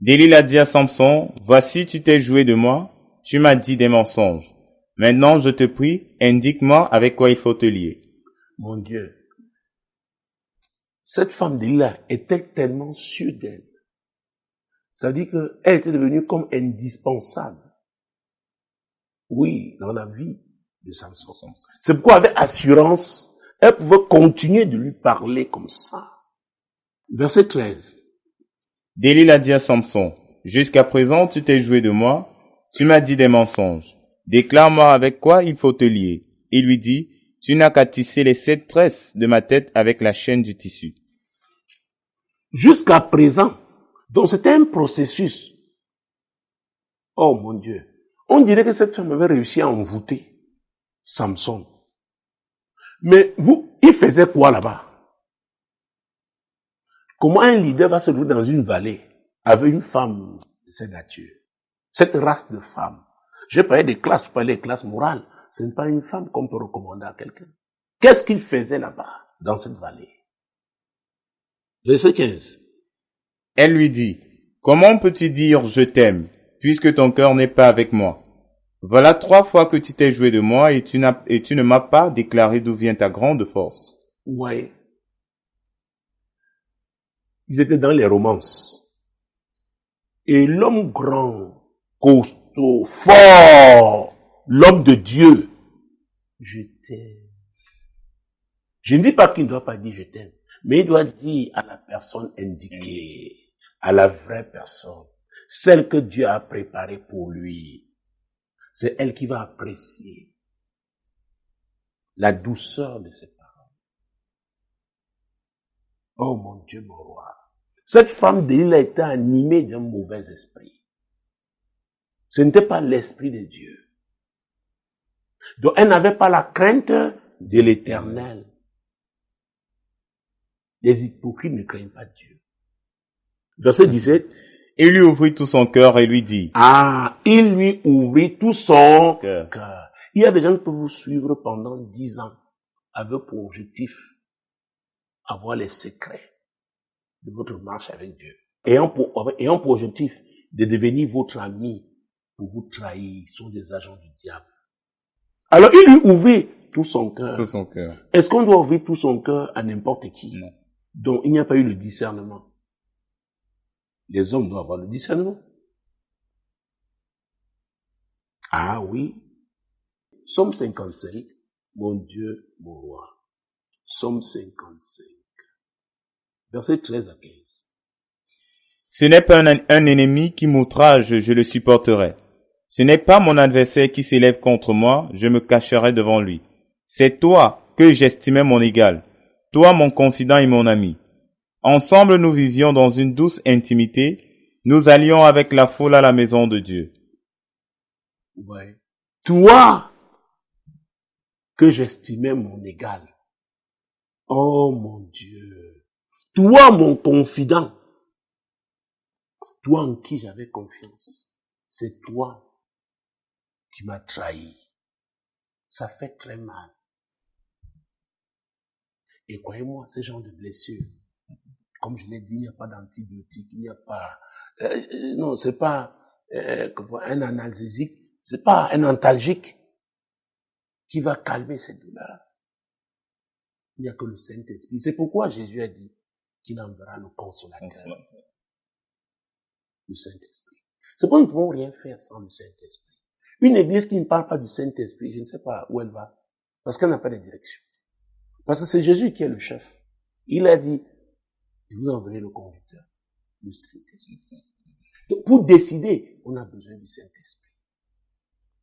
Delilah dit à Samson, voici tu t'es joué de moi, tu m'as dit des mensonges. Maintenant je te prie, indique-moi avec quoi il faut te lier. Mon Dieu, cette femme Delilah est-elle tellement sûre d'elle? Ça veut dire qu'elle était devenue comme indispensable. Oui, dans la vie de Samson. C'est pourquoi avec assurance, elle pouvait continuer de lui parler comme ça. Verset 13. Delilah dit à Samson, jusqu'à présent tu t'es joué de moi, tu m'as dit des mensonges. Déclare-moi avec quoi il faut te lier. Il lui dit, tu n'as qu'à tisser les 7 tresses de ma tête avec la chaîne du tissu. Jusqu'à présent, donc c'était un processus. Oh mon Dieu, on dirait que cette femme avait réussi à envoûter Samson. Mais il faisait quoi là-bas? Comment un leader va se trouver dans une vallée avec une femme de cette nature? Cette race de femmes. Je parlais des classes, je parlais des classes morales. Ce n'est pas une femme qu'on peut recommander à quelqu'un. Qu'est-ce qu'il faisait là-bas, dans cette vallée? Verset 15. Elle lui dit, comment peux-tu dire je t'aime, puisque ton cœur n'est pas avec moi? Voilà 3 fois que tu t'es joué de moi et tu ne m'as pas déclaré d'où vient ta grande force. Ouais. Ils étaient dans les romances. Et l'homme grand, costaud, fort, l'homme de Dieu, je t'aime. Je ne dis pas qu'il ne doit pas dire je t'aime, mais il doit dire à la personne indiquée, à la vraie personne, celle que Dieu a préparée pour lui. C'est elle qui va apprécier la douceur de ses paroles. Oh mon Dieu, mon roi. Cette femme Delilah était animée d'un mauvais esprit. Ce n'était pas l'esprit de Dieu. Donc elle n'avait pas la crainte de l'Éternel. Les hypocrites ne craignent pas Dieu. Verset 17. Il lui ouvrit tout son cœur et lui dit. Il lui ouvrit tout son cœur. Il y a des gens qui peuvent vous suivre pendant 10 ans avec pour objectif avoir les secrets de votre marche avec Dieu. Ayant pour objectif de devenir votre ami pour vous trahir. Ils sont des agents du diable. Alors il lui ouvrit tout son cœur. Tout son cœur. Est-ce qu'on doit ouvrir tout son cœur à n'importe qui? Non. Donc il n'y a pas eu le discernement. Les hommes doivent avoir le discernement. Ah oui. Somme 55. Mon Dieu, mon roi. Somme 55. Verset 13 à 15. Ce n'est pas un ennemi qui m'outrage, je le supporterai. Ce n'est pas mon adversaire qui s'élève contre moi, je me cacherai devant lui. C'est toi que j'estimais mon égal, toi mon confident et mon ami. Ensemble nous vivions dans une douce intimité, nous allions avec la foule à la maison de Dieu. Ouais. Toi que j'estimais mon égal. Oh mon Dieu. Toi mon confident. Toi en qui j'avais confiance. C'est toi qui m'as trahi. Ça fait très mal. Et croyez-moi, ce genre de blessures, comme je l'ai dit, il n'y a pas d'antibiotique, il n'y a pas... non, c'est pas un analgésique, c'est pas un antalgique qui va calmer cette douleur. Il n'y a que le Saint-Esprit. C'est pourquoi Jésus a dit qu'il enverra le consolateur. Le Saint-Esprit. C'est pourquoi nous ne pouvons rien faire sans le Saint-Esprit. Une église qui ne parle pas du Saint-Esprit, je ne sais pas où elle va, parce qu'elle n'a pas de direction. Parce que c'est Jésus qui est le chef. Il a dit, je vous enverrai le conducteur, le Saint-Esprit. Donc, pour décider, on a besoin du Saint-Esprit.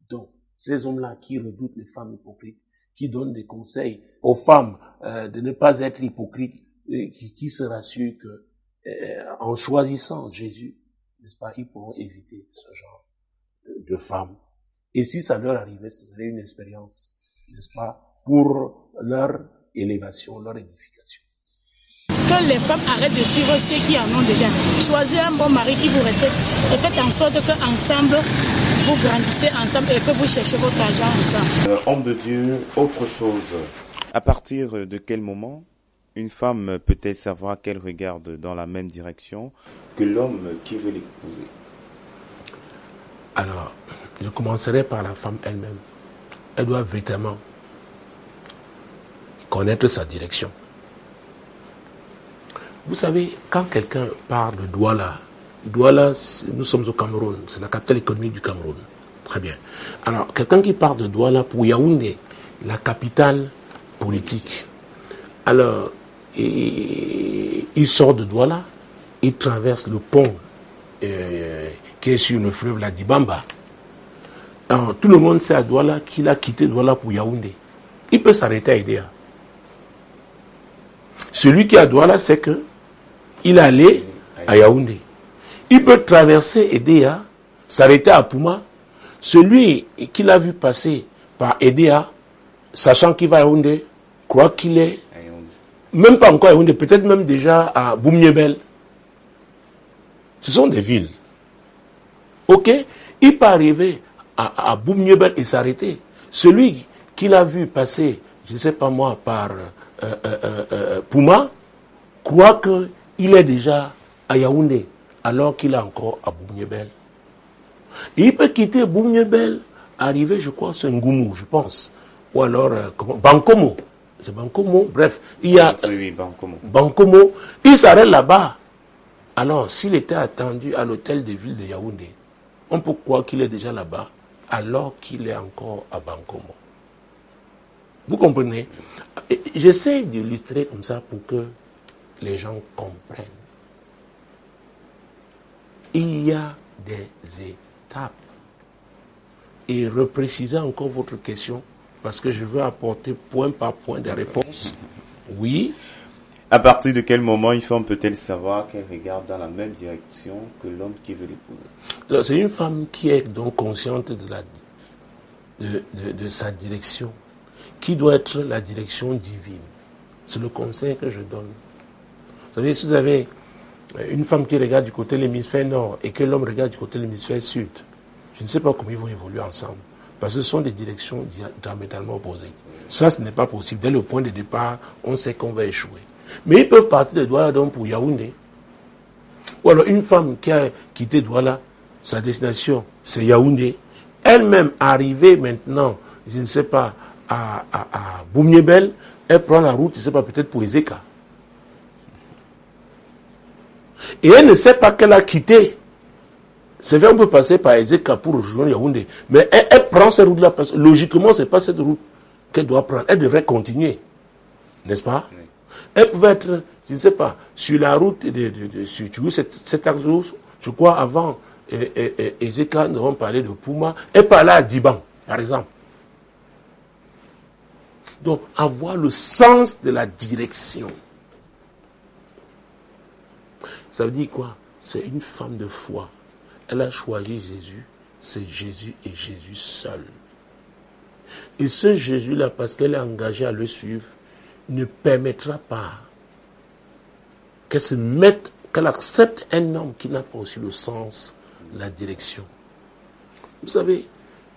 Donc, ces hommes-là qui redoutent les femmes hypocrites, qui donnent des conseils aux femmes de ne pas être hypocrites, qui se rassurent que en choisissant Jésus, n'est-ce pas, ils pourront éviter ce genre de femmes. Et si ça leur arrivait, ce serait une expérience, n'est-ce pas, pour leur élévation, leur édification. Que les femmes arrêtent de suivre ceux qui en ont déjà. Choisissez un bon mari qui vous respecte et faites en sorte qu'ensemble, vous grandissez ensemble et que vous cherchez votre argent ensemble. Homme de Dieu, autre chose. À partir de quel moment une femme peut-elle savoir qu'elle regarde dans la même direction que l'homme qui veut l'épouser? Alors, je commencerai par la femme elle-même. Elle doit véritablement connaître sa direction. Vous savez, quand quelqu'un parle de Douala, nous sommes au Cameroun, c'est la capitale économique du Cameroun. Très bien. Alors, quelqu'un qui parle de Douala pour Yaoundé, la capitale politique. Alors, il sort de Douala, il traverse le pont qui est sur le fleuve la Dibamba. Alors, tout le monde sait à Douala qu'il a quitté Douala pour Yaoundé. Il peut s'arrêter à Edea. Celui qui est à Douala sait que il est allé à Yaoundé. Il peut traverser Edea, s'arrêter à Pouma. Celui qui l'a vu passer par Edea, sachant qu'il va à Yaoundé, croit qu'il est, même pas encore à Yaoundé, peut-être même déjà à Boumniebel. Ce sont des villes. Ok? Il peut arriver à Boumniebel et s'arrêter. Celui qui l'a vu passer, je ne sais pas moi, par Pouma, croit qu'il est déjà à Yaoundé, alors qu'il est encore à Boumniebel. Et il peut quitter Boumniebel, arriver, je crois, c'est Ngoumou, je pense. Ou alors, Bankomo. C'est Bankomo, bref. Il y a Oui, Bankomo. Bankomo. Il s'arrête là-bas. Alors, s'il était attendu à l'hôtel de ville de Yaoundé, on peut croire qu'il est déjà là-bas, alors qu'il est encore à Bankomo. Vous comprenez? J'essaie d'illustrer comme ça pour que les gens comprennent. Il y a des étapes. Et repréciser encore votre question, parce que je veux apporter point par point des réponses. Oui. À partir de quel moment une femme peut-elle savoir qu'elle regarde dans la même direction que l'homme qui veut l'épouser? C'est une femme qui est donc consciente de sa direction, qui doit être la direction divine. C'est le conseil que je donne. Vous savez, si vous avez une femme qui regarde du côté de l'hémisphère nord et que l'homme regarde du côté de l'hémisphère sud, je ne sais pas comment ils vont évoluer ensemble. Parce que ce sont des directions diamétralement opposées. Ça, ce n'est pas possible. Dès le point de départ, on sait qu'on va échouer. Mais ils peuvent partir de Douala donc pour Yaoundé. Ou alors une femme qui a quitté Douala, sa destination, c'est Yaoundé. Elle-même arrivée maintenant, je ne sais pas, à Boumniebel, elle prend la route, je ne sais pas, peut-être pour Ezeka. Et elle ne sait pas qu'elle a quitté. C'est vrai, on peut passer par Ezeka pour rejoindre Yaoundé. Mais elle prend cette route-là, parce que logiquement, ce n'est pas cette route qu'elle doit prendre. Elle devrait continuer. N'est-ce pas? Oui. Elle pouvait être, je ne sais pas, sur la route sur cette route, je crois, avant Ezeka, nous avons parlé de Pouma. Elle parlait à Diban, par exemple. Donc, avoir le sens de la direction. Ça veut dire quoi? C'est une femme de foi. Elle a choisi Jésus. C'est Jésus et Jésus seul. Et ce Jésus-là, parce qu'elle est engagée à le suivre, ne permettra pas qu'elle accepte un homme qui n'a pas aussi le sens, la direction. Vous savez,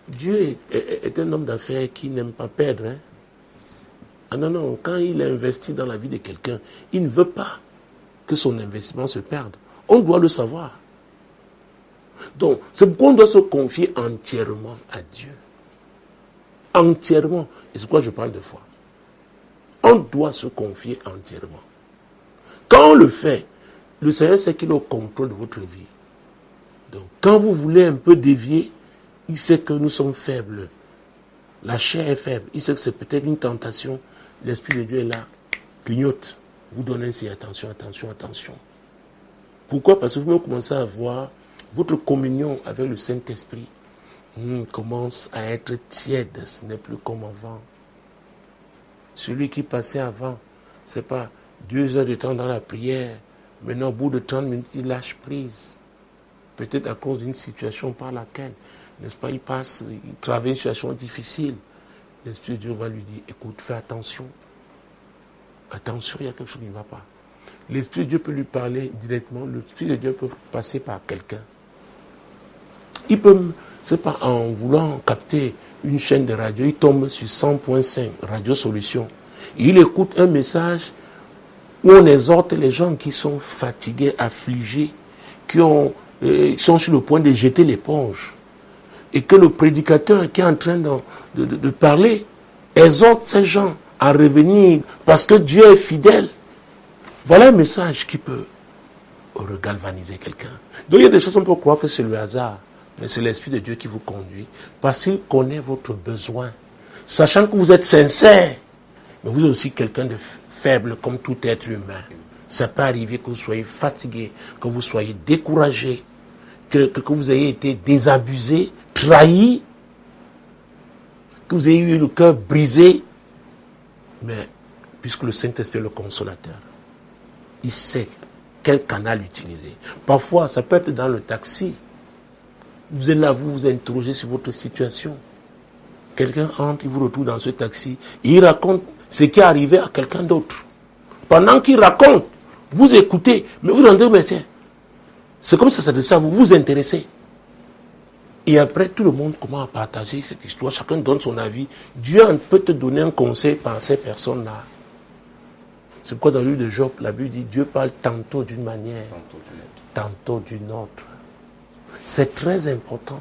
Dieu est un homme d'affaires qui n'aime pas perdre. Hein? Ah non, quand il investit dans la vie de quelqu'un, il ne veut pas que son investissement se perde. On doit le savoir. Donc, c'est pourquoi on doit se confier entièrement à Dieu. Entièrement. Et c'est pourquoi je parle de foi. On doit se confier entièrement. Quand on le fait, le Seigneur sait qu'il est au contrôle de votre vie. Donc, quand vous voulez un peu dévier, il sait que nous sommes faibles. La chair est faible. Il sait que c'est peut-être une tentation. L'Esprit de Dieu est là. Clignote. Vous donnez ainsi attention. Pourquoi? Parce que vous commencez à voir votre communion avec le Saint-Esprit commence à être tiède. Ce n'est plus comme avant. Celui qui passait avant, c'est pas 2 heures de temps dans la prière. Maintenant, au bout de 30 minutes, il lâche prise. Peut-être à cause d'une situation par laquelle, n'est-ce pas, il traverse une situation difficile. L'Esprit de Dieu va lui dire, écoute, fais attention. Attention, il y a quelque chose qui ne va pas. L'Esprit de Dieu peut lui parler directement. L'Esprit de Dieu peut passer par quelqu'un. Il peut, c'est pas en voulant capter une chaîne de radio, il tombe sur 100.5, Radio Solution. il écoute un message où on exhorte les gens qui sont fatigués, affligés, qui sont sur le point de jeter l'éponge. Et que le prédicateur qui est en train de parler exhorte ces gens à revenir parce que Dieu est fidèle. Voilà un message qui peut regalvaniser quelqu'un. Donc il y a des choses, on peut croire que c'est le hasard, mais c'est l'Esprit de Dieu qui vous conduit parce qu'il connaît votre besoin. Sachant que vous êtes sincère, mais vous êtes aussi quelqu'un de faible comme tout être humain. Ça peut arriver que vous soyez fatigué, que vous soyez découragé, que vous ayez été désabusé, trahi, que vous ayez eu le cœur brisé. Mais puisque le Saint-Esprit est le consolateur, il sait quel canal utiliser. Parfois, ça peut être dans le taxi. Vous êtes là, vous interrogez sur votre situation. Quelqu'un entre, il vous retrouve dans ce taxi, et il raconte ce qui est arrivé à quelqu'un d'autre. Pendant qu'il raconte, vous écoutez, mais vous rendez, mais tiens, c'est comme ça s'adresse à vous, vous intéressez. Et après, tout le monde commence à partager cette histoire, chacun donne son avis. Dieu peut te donner un conseil par ces personnes-là. C'est pourquoi dans le livre de Job, la Bible dit, Dieu parle tantôt d'une manière, tantôt d'une autre. C'est très important.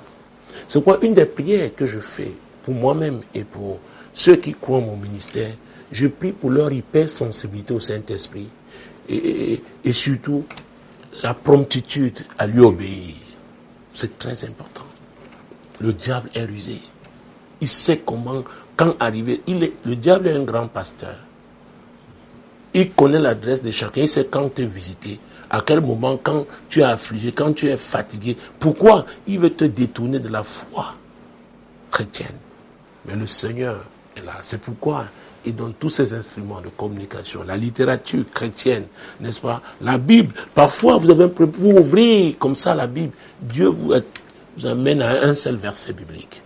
C'est pourquoi une des prières que je fais pour moi-même et pour ceux qui croient mon ministère, je prie pour leur hypersensibilité au Saint-Esprit et surtout la promptitude à lui obéir. C'est très important. Le diable est rusé. Il sait comment, quand arriver, le diable est un grand pasteur. Il connaît l'adresse de chacun, il sait quand te visiter, à quel moment, quand tu es affligé, quand tu es fatigué. Pourquoi? Il veut te détourner de la foi chrétienne. Mais le Seigneur est là. C'est pourquoi il donne tous ces instruments de communication. La littérature chrétienne, n'est-ce pas? La Bible. Parfois, vous ouvrez comme ça la Bible. Dieu vous amène à un seul verset biblique.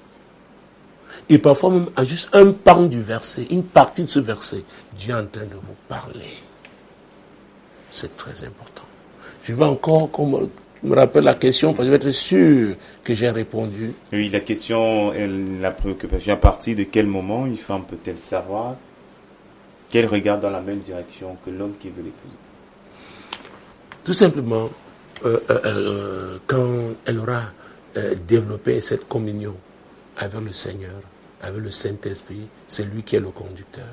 Et parfois même à juste un pan du verset, une partie de ce verset. Dieu est en train de vous parler. C'est très important. Je vais encore qu'on me rappelle la question, parce que je vais être sûr que j'ai répondu. Oui, la question, la préoccupation, à partir de quel moment une femme peut-elle savoir qu'elle regarde dans la même direction que l'homme qui veut l'épouser? Tout simplement, quand elle aura développé cette communion avec le Seigneur, avec le Saint-Esprit, c'est lui qui est le conducteur.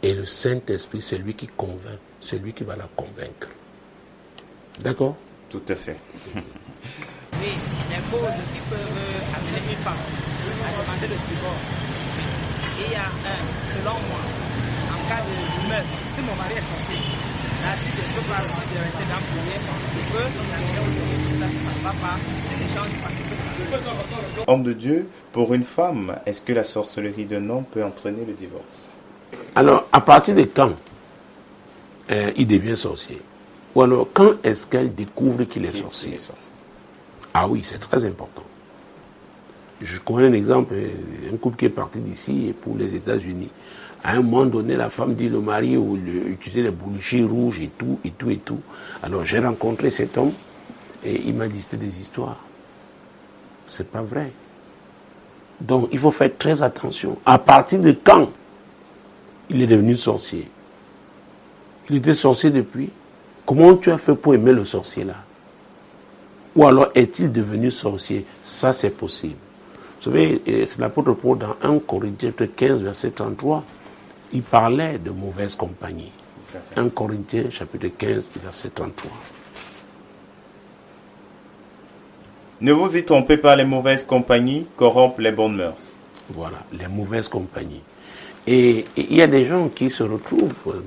Et le Saint-Esprit, c'est lui qui convainc, c'est lui qui va la convaincre. D'accord? Tout à fait. Oui, les causes qui peuvent amener une femme à demander le divorce. Et il y a selon moi, en cas de meurtre, si mon mari est sorcier, là, si je ne peux pas aussi rester dans le prière, je peux amener au service sur ça, ça ne va pas, c'est l'échange du parti. Homme de Dieu, pour une femme, est-ce que la sorcellerie d'un homme peut entraîner le divorce? Alors, à partir de quand il devient sorcier? Ou alors, quand est-ce qu'elle découvre qu'il est sorcier? Ah oui, c'est très important. Je connais un exemple, un couple qui est parti d'ici pour les États-Unis. À un moment donné, la femme dit le mari utilisait des boulichis rouges et tout, et tout, et tout. Alors, j'ai rencontré cet homme et il m'a dit c'était des histoires. C'est pas vrai. Donc, il faut faire très attention. À partir de quand il est devenu sorcier? Il était sorcier depuis. Comment tu as fait pour aimer le sorcier là? Ou alors est-il devenu sorcier? Ça c'est possible. Vous savez, l'apôtre Paul dans 1 Corinthiens 15 verset 33, il parlait de mauvaise compagnie. 1 Corinthiens chapitre 15 verset 33. Ne vous y trompez pas, les mauvaises compagnies corrompent les bonnes mœurs. Voilà, les mauvaises compagnies. Et il y a des gens qui se retrouvent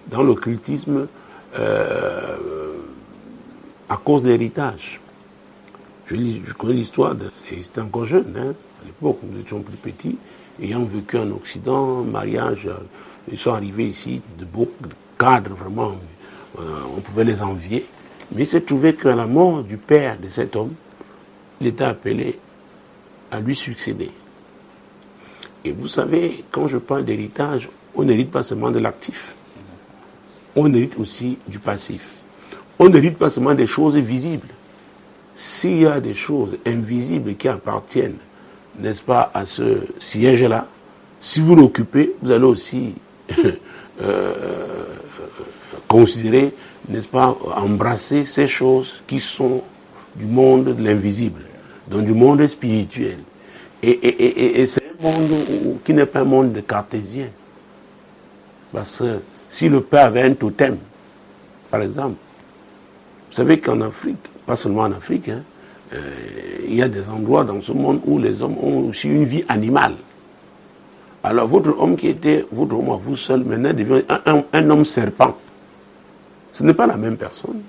dans l'occultisme à cause de l'héritage. Je connais l'histoire, c'était encore jeune, hein, à l'époque, nous étions plus petits, ayant vécu en Occident, mariage, ils sont arrivés ici, de beaux cadres, vraiment, on pouvait les envier, mais il s'est trouvé qu'à la mort du père de cet homme, il était appelé à lui succéder. Et vous savez, quand je parle d'héritage, on n'hérite pas seulement de l'actif, on hérite aussi du passif. On n'hérite pas seulement des choses visibles. S'il y a des choses invisibles qui appartiennent, n'est-ce pas, à ce siège-là, Si vous l'occupez, vous allez aussi considérer, n'est-ce pas, embrasser ces choses qui sont du monde de l'invisible, donc du monde spirituel. Et c'est un monde qui n'est pas un monde de cartésien. Parce que si le père avait un totem, par exemple, vous savez qu'en Afrique, pas seulement en Afrique, hein, il y a des endroits dans ce monde où les hommes ont aussi une vie animale. Alors votre homme qui était, votre homme à vous seul, maintenant devient un homme serpent. Ce n'est pas la même personne.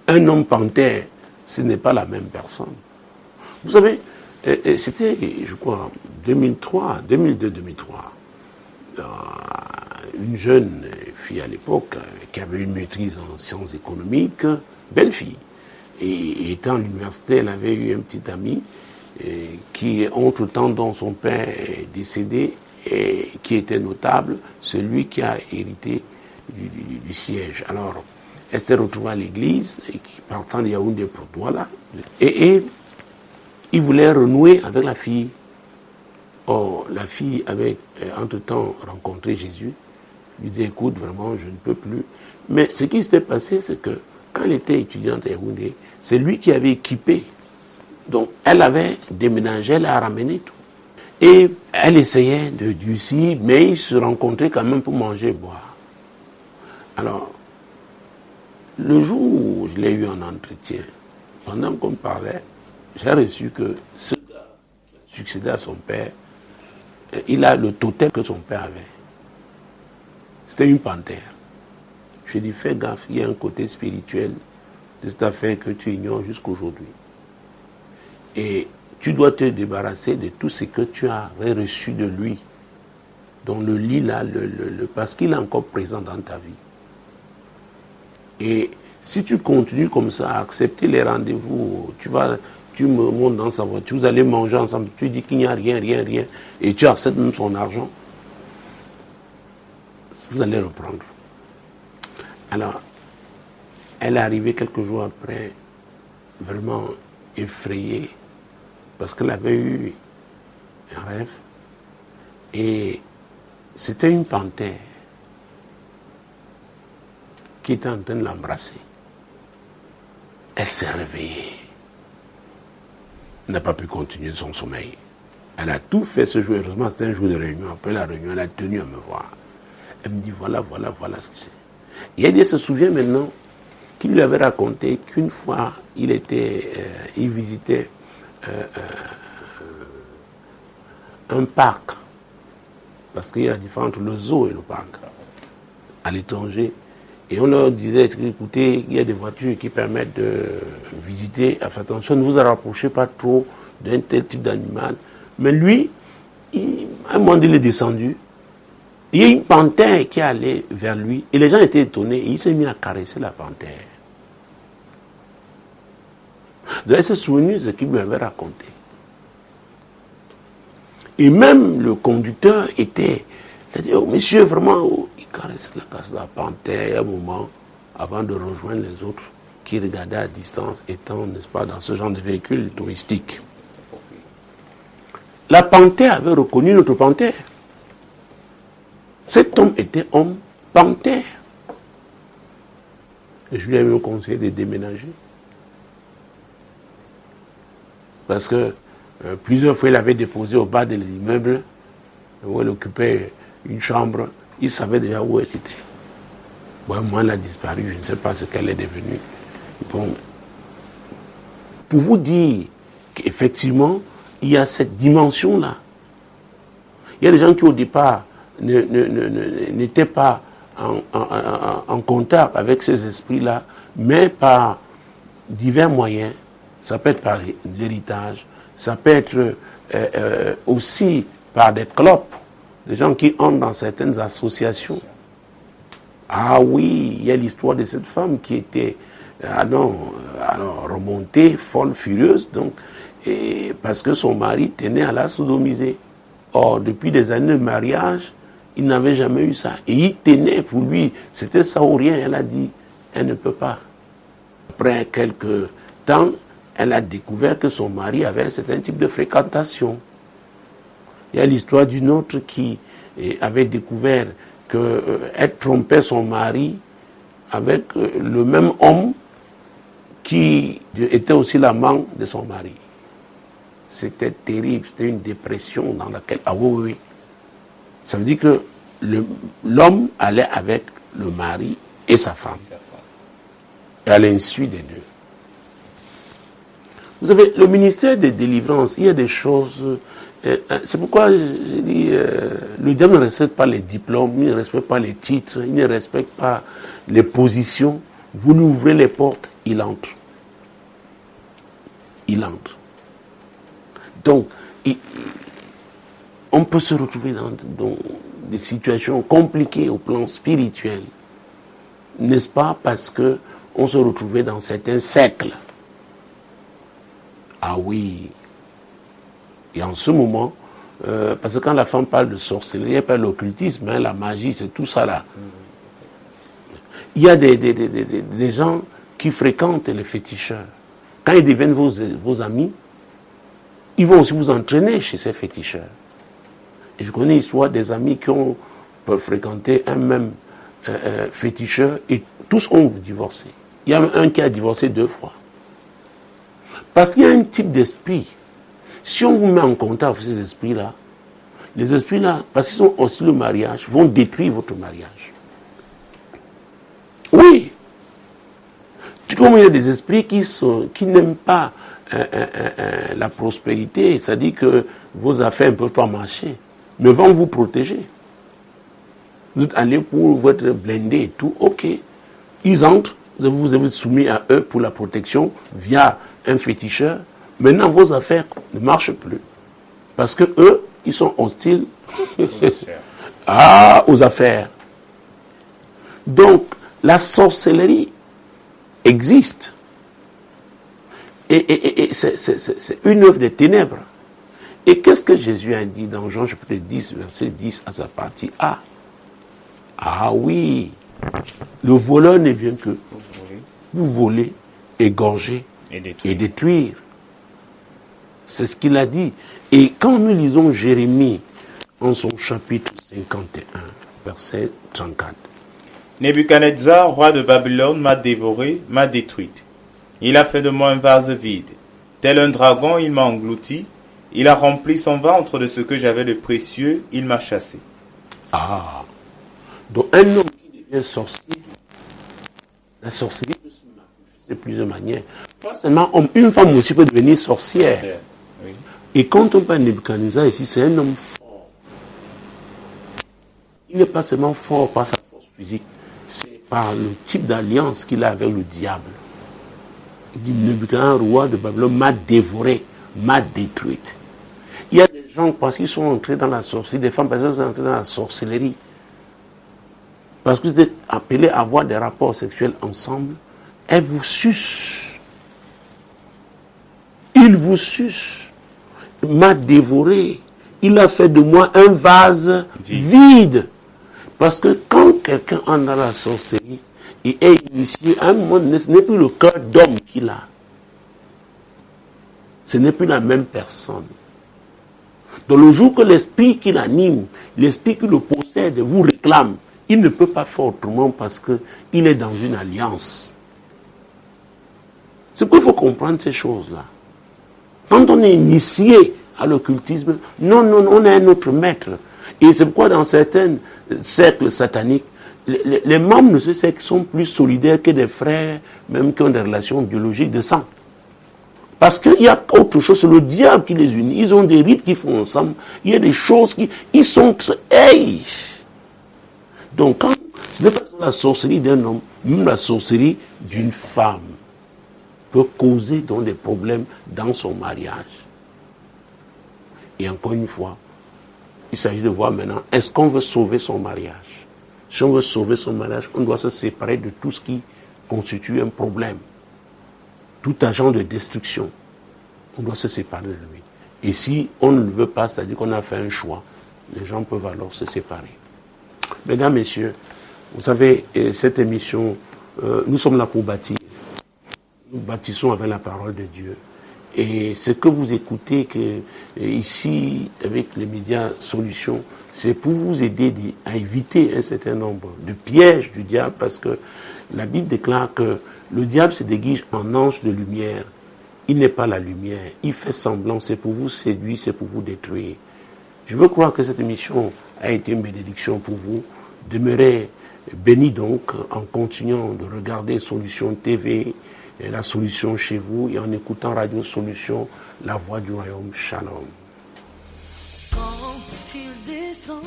Un homme panthère, ce n'est pas la même personne. Vous savez, c'était, je crois, en 2002-2003, une jeune fille à l'époque qui avait une maîtrise en sciences économiques, belle fille. Et étant à l'université, elle avait eu un petit ami qui, entre-temps, dont son père est décédé, et qui était notable, celui qui a hérité du siège. Alors, elle s'était retrouvée à l'église, partant de Yaoundé pour Douala, et il voulait renouer avec la fille. Or, la fille avait, entre-temps, rencontré Jésus. Il lui disait, écoute, vraiment, je ne peux plus. Mais ce qui s'était passé, c'est que quand elle était étudiante à Yaoundé, c'est lui qui avait équipé. Donc, elle avait déménagé, elle a ramené tout. Et elle essayait de durcir, mais ils se rencontraient quand même pour manger et boire. Alors, le jour où je l'ai eu en entretien, pendant qu'on parlait, j'ai reçu que ce gars qui succédait à son père, il a le totem que son père avait. C'était une panthère. Je lui ai dit, fais gaffe, il y a un côté spirituel de cette affaire que tu ignores jusqu'aujourd'hui. Et tu dois te débarrasser de tout ce que tu avais reçu de lui. Donc le lit là, parce qu'il est encore présent dans ta vie. Et si tu continues comme ça à accepter les rendez-vous, tu me montes dans sa voiture, vous allez manger ensemble, tu dis qu'il n'y a rien, et tu acceptes même son argent, vous allez reprendre. Alors, elle est arrivée quelques jours après, vraiment effrayée, parce qu'elle avait eu un rêve, et c'était une panthère qui était en train de l'embrasser. Elle s'est réveillée. Elle n'a pas pu continuer son sommeil. Elle a tout fait ce jour. Heureusement, c'était un jour de réunion. Après la réunion, elle a tenu à me voir. Elle me dit, voilà ce que c'est. Et elle se souvient maintenant qu'il lui avait raconté qu'une fois, il visitait un parc. Parce qu'il y a la différence entre le zoo et le parc. À l'étranger. Et on leur disait, écoutez, il y a des voitures qui permettent de visiter. Faites attention, ne vous rapprochez pas trop d'un tel type d'animal. Mais lui, à un moment donné, il est descendu. Il y a une panthère qui allait vers lui. Et les gens étaient étonnés. Et il s'est mis à caresser la panthère. Donc elle s'est souvenue de ce qu'il lui avait raconté. Et même le conducteur était... Il a dit, oh monsieur, vraiment... Il caresse la panthère un moment avant de rejoindre les autres qui regardaient à distance, étant, n'est-ce pas, dans ce genre de véhicule touristique. La panthère avait reconnu notre panthère. Cet homme était homme panthère. Et je lui ai même conseillé de déménager. Parce que plusieurs fois, il avait déposé au bas de l'immeuble où elle occupait une chambre. Il savait déjà où elle était. Bon, moi, elle a disparu, je ne sais pas ce qu'elle est devenue. Bon, pour vous dire qu'effectivement, il y a cette dimension-là. Il y a des gens qui, au départ, n'étaient pas en contact avec ces esprits-là, mais par divers moyens. Ça peut être par l'héritage, ça peut être aussi par des clopes. Des gens qui entrent dans certaines associations. Ah oui, il y a l'histoire de cette femme qui était remontée, folle, furieuse, donc, et parce que son mari tenait à la sodomiser. Or, depuis des années de mariage, il n'avait jamais eu ça. Et il tenait pour lui, c'était ça ou rien. Elle a dit, elle ne peut pas. Après quelques temps, elle a découvert que son mari avait un certain type de fréquentation. Il y a l'histoire d'une autre qui avait découvert qu'elle trompait son mari avec le même homme qui était aussi l'amant de son mari. C'était terrible, c'était une dépression dans laquelle... Ah oui. Ça veut dire que l'homme allait avec le mari et sa femme. Et à l'insu des deux. Vous savez, le ministère des délivrances, il y a des choses... c'est pourquoi j'ai dit, le diable ne respecte pas les diplômes, il ne respecte pas les titres, il ne respecte pas les positions. Vous lui ouvrez les portes, il entre. Il entre. Donc, on peut se retrouver dans des situations compliquées au plan spirituel, n'est-ce pas, parce que on se retrouvait dans certains cercles. Ah oui. Et en ce moment, parce que quand la femme parle de sorcellerie, elle parle de l'occultisme, la magie, c'est tout ça là. Il y a des gens qui fréquentent les féticheurs. Quand ils deviennent vos amis, ils vont aussi vous entraîner chez ces féticheurs. Et je connais l'histoire des amis qui peuvent fréquenter un même féticheur et tous ont divorcé. Il y a un qui a divorcé 2 fois. Parce qu'il y a un type d'esprit. Si on vous met en contact avec ces esprits-là, les esprits-là, parce qu'ils sont hostiles au mariage, vont détruire votre mariage. Oui. Tout comme il y a des esprits qui n'aiment pas la prospérité, c'est-à-dire que vos affaires ne peuvent pas marcher, mais vont vous protéger. Vous êtes allé pour votre blindé et tout, ok. Ils entrent, vous êtes soumis à eux pour la protection via un féticheur. Maintenant, vos affaires ne marchent plus. Parce que eux, ils sont hostiles aux affaires. Donc, la sorcellerie existe. Et c'est une œuvre des ténèbres. Et qu'est-ce que Jésus a dit dans Jean chapitre 10, verset 10 à sa partie A? Ah oui, le voleur ne vient que vous voler, égorger et détruire. C'est ce qu'il a dit. Et quand nous lisons Jérémie en son chapitre 51, verset 34. Nebuchadnezzar, roi de Babylone, m'a dévoré, m'a détruite. Il a fait de moi un vase vide. Tel un dragon, il m'a englouti. Il a rempli son ventre de ce que j'avais de précieux. Il m'a chassé. Ah. Donc un homme qui devient sorcier, la sorcellerie peut se manifester de plusieurs manières. Pas seulement homme, une femme aussi peut devenir sorcière. Oui. Et quand on parle de Nebuchadnezzar ici, c'est un homme fort. Il n'est pas seulement fort par sa force physique, c'est par le type d'alliance qu'il a avec le diable. Il dit, Nebuchadnezzar, roi de Babylone, m'a dévoré, m'a détruite. Il y a des gens, parce qu'ils sont entrés dans la sorcellerie, des femmes, parce qu'elles sont entrées dans la sorcellerie, parce que vous êtes appelés à avoir des rapports sexuels ensemble, elles vous sucent. Il vous suce. M'a dévoré. Il a fait de moi un vase vide. Parce que quand quelqu'un entre dans la sorcellerie et est initié, à un moment, ce n'est plus le cœur d'homme qu'il a. Ce n'est plus la même personne. Donc le jour que l'esprit qui l'anime, l'esprit qui le possède vous réclame, il ne peut pas faire autrement parce qu'il est dans une alliance. C'est qu'il faut comprendre ces choses-là. Quand on est initié à l'occultisme, non, on a un autre maître. Et c'est pourquoi dans certains cercles sataniques, les membres de ce cercle sont plus solidaires que des frères, même qui ont des relations biologiques de sang. Parce qu'il y a autre chose, c'est le diable qui les unit. Ils ont des rites qu'ils font ensemble. Il y a des choses ils sont très... Hey! Donc, quand ce n'est pas la sorcellerie d'un homme, même la sorcellerie d'une femme peut causer donc des problèmes dans son mariage. Et encore une fois, il s'agit de voir maintenant, est-ce qu'on veut sauver son mariage? Si on veut sauver son mariage, on doit se séparer de tout ce qui constitue un problème. Tout agent de destruction, on doit se séparer de lui. Et si on ne le veut pas, c'est-à-dire qu'on a fait un choix, les gens peuvent alors se séparer. Mesdames, Messieurs, vous savez, cette émission, nous sommes là pour bâtir. Nous bâtissons avec la parole de Dieu. Et ce que vous écoutez ici, avec les médias Solutions, c'est pour vous aider à éviter un certain nombre de pièges du diable, parce que la Bible déclare que le diable se déguise en ange de lumière. Il n'est pas la lumière, il fait semblant, c'est pour vous séduire, c'est pour vous détruire. Je veux croire que cette émission a été une bénédiction pour vous. Demeurez bénis donc en continuant de regarder Solutions TV, la solution chez vous, et en écoutant Radio Solution, la voix du royaume. Shalom. Quand il descend,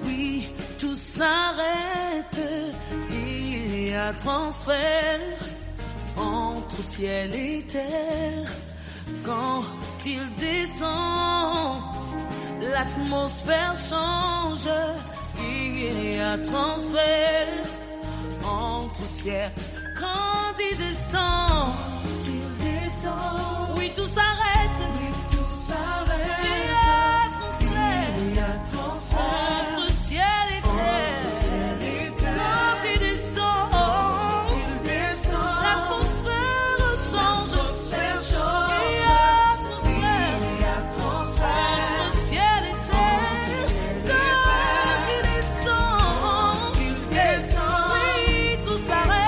oui, tout s'arrête, il y a transfert entre ciel et terre. Quand il descend, l'atmosphère change, il y a transfert entre ciel. Quand il descend, oui, tout s'arrête, il y a transfert entre ciel et terre. Quand il descend, l'atmosphère change, il y a transfert entre ciel et terre. Quand il descend, oui, tout s'arrête.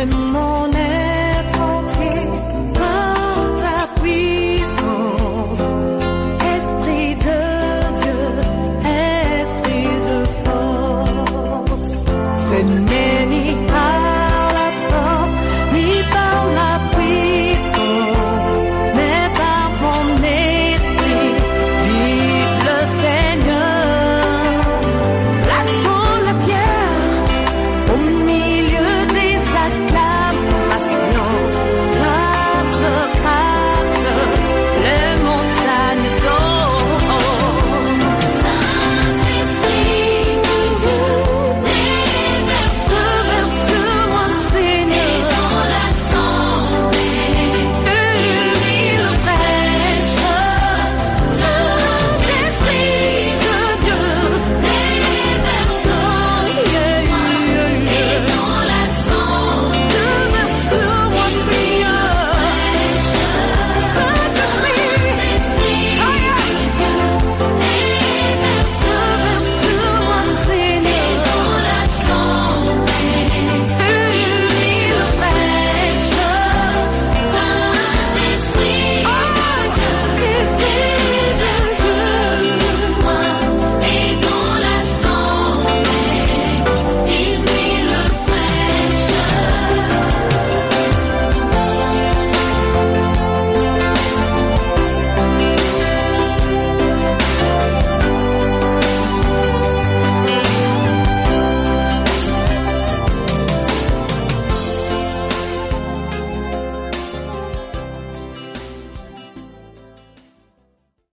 Mon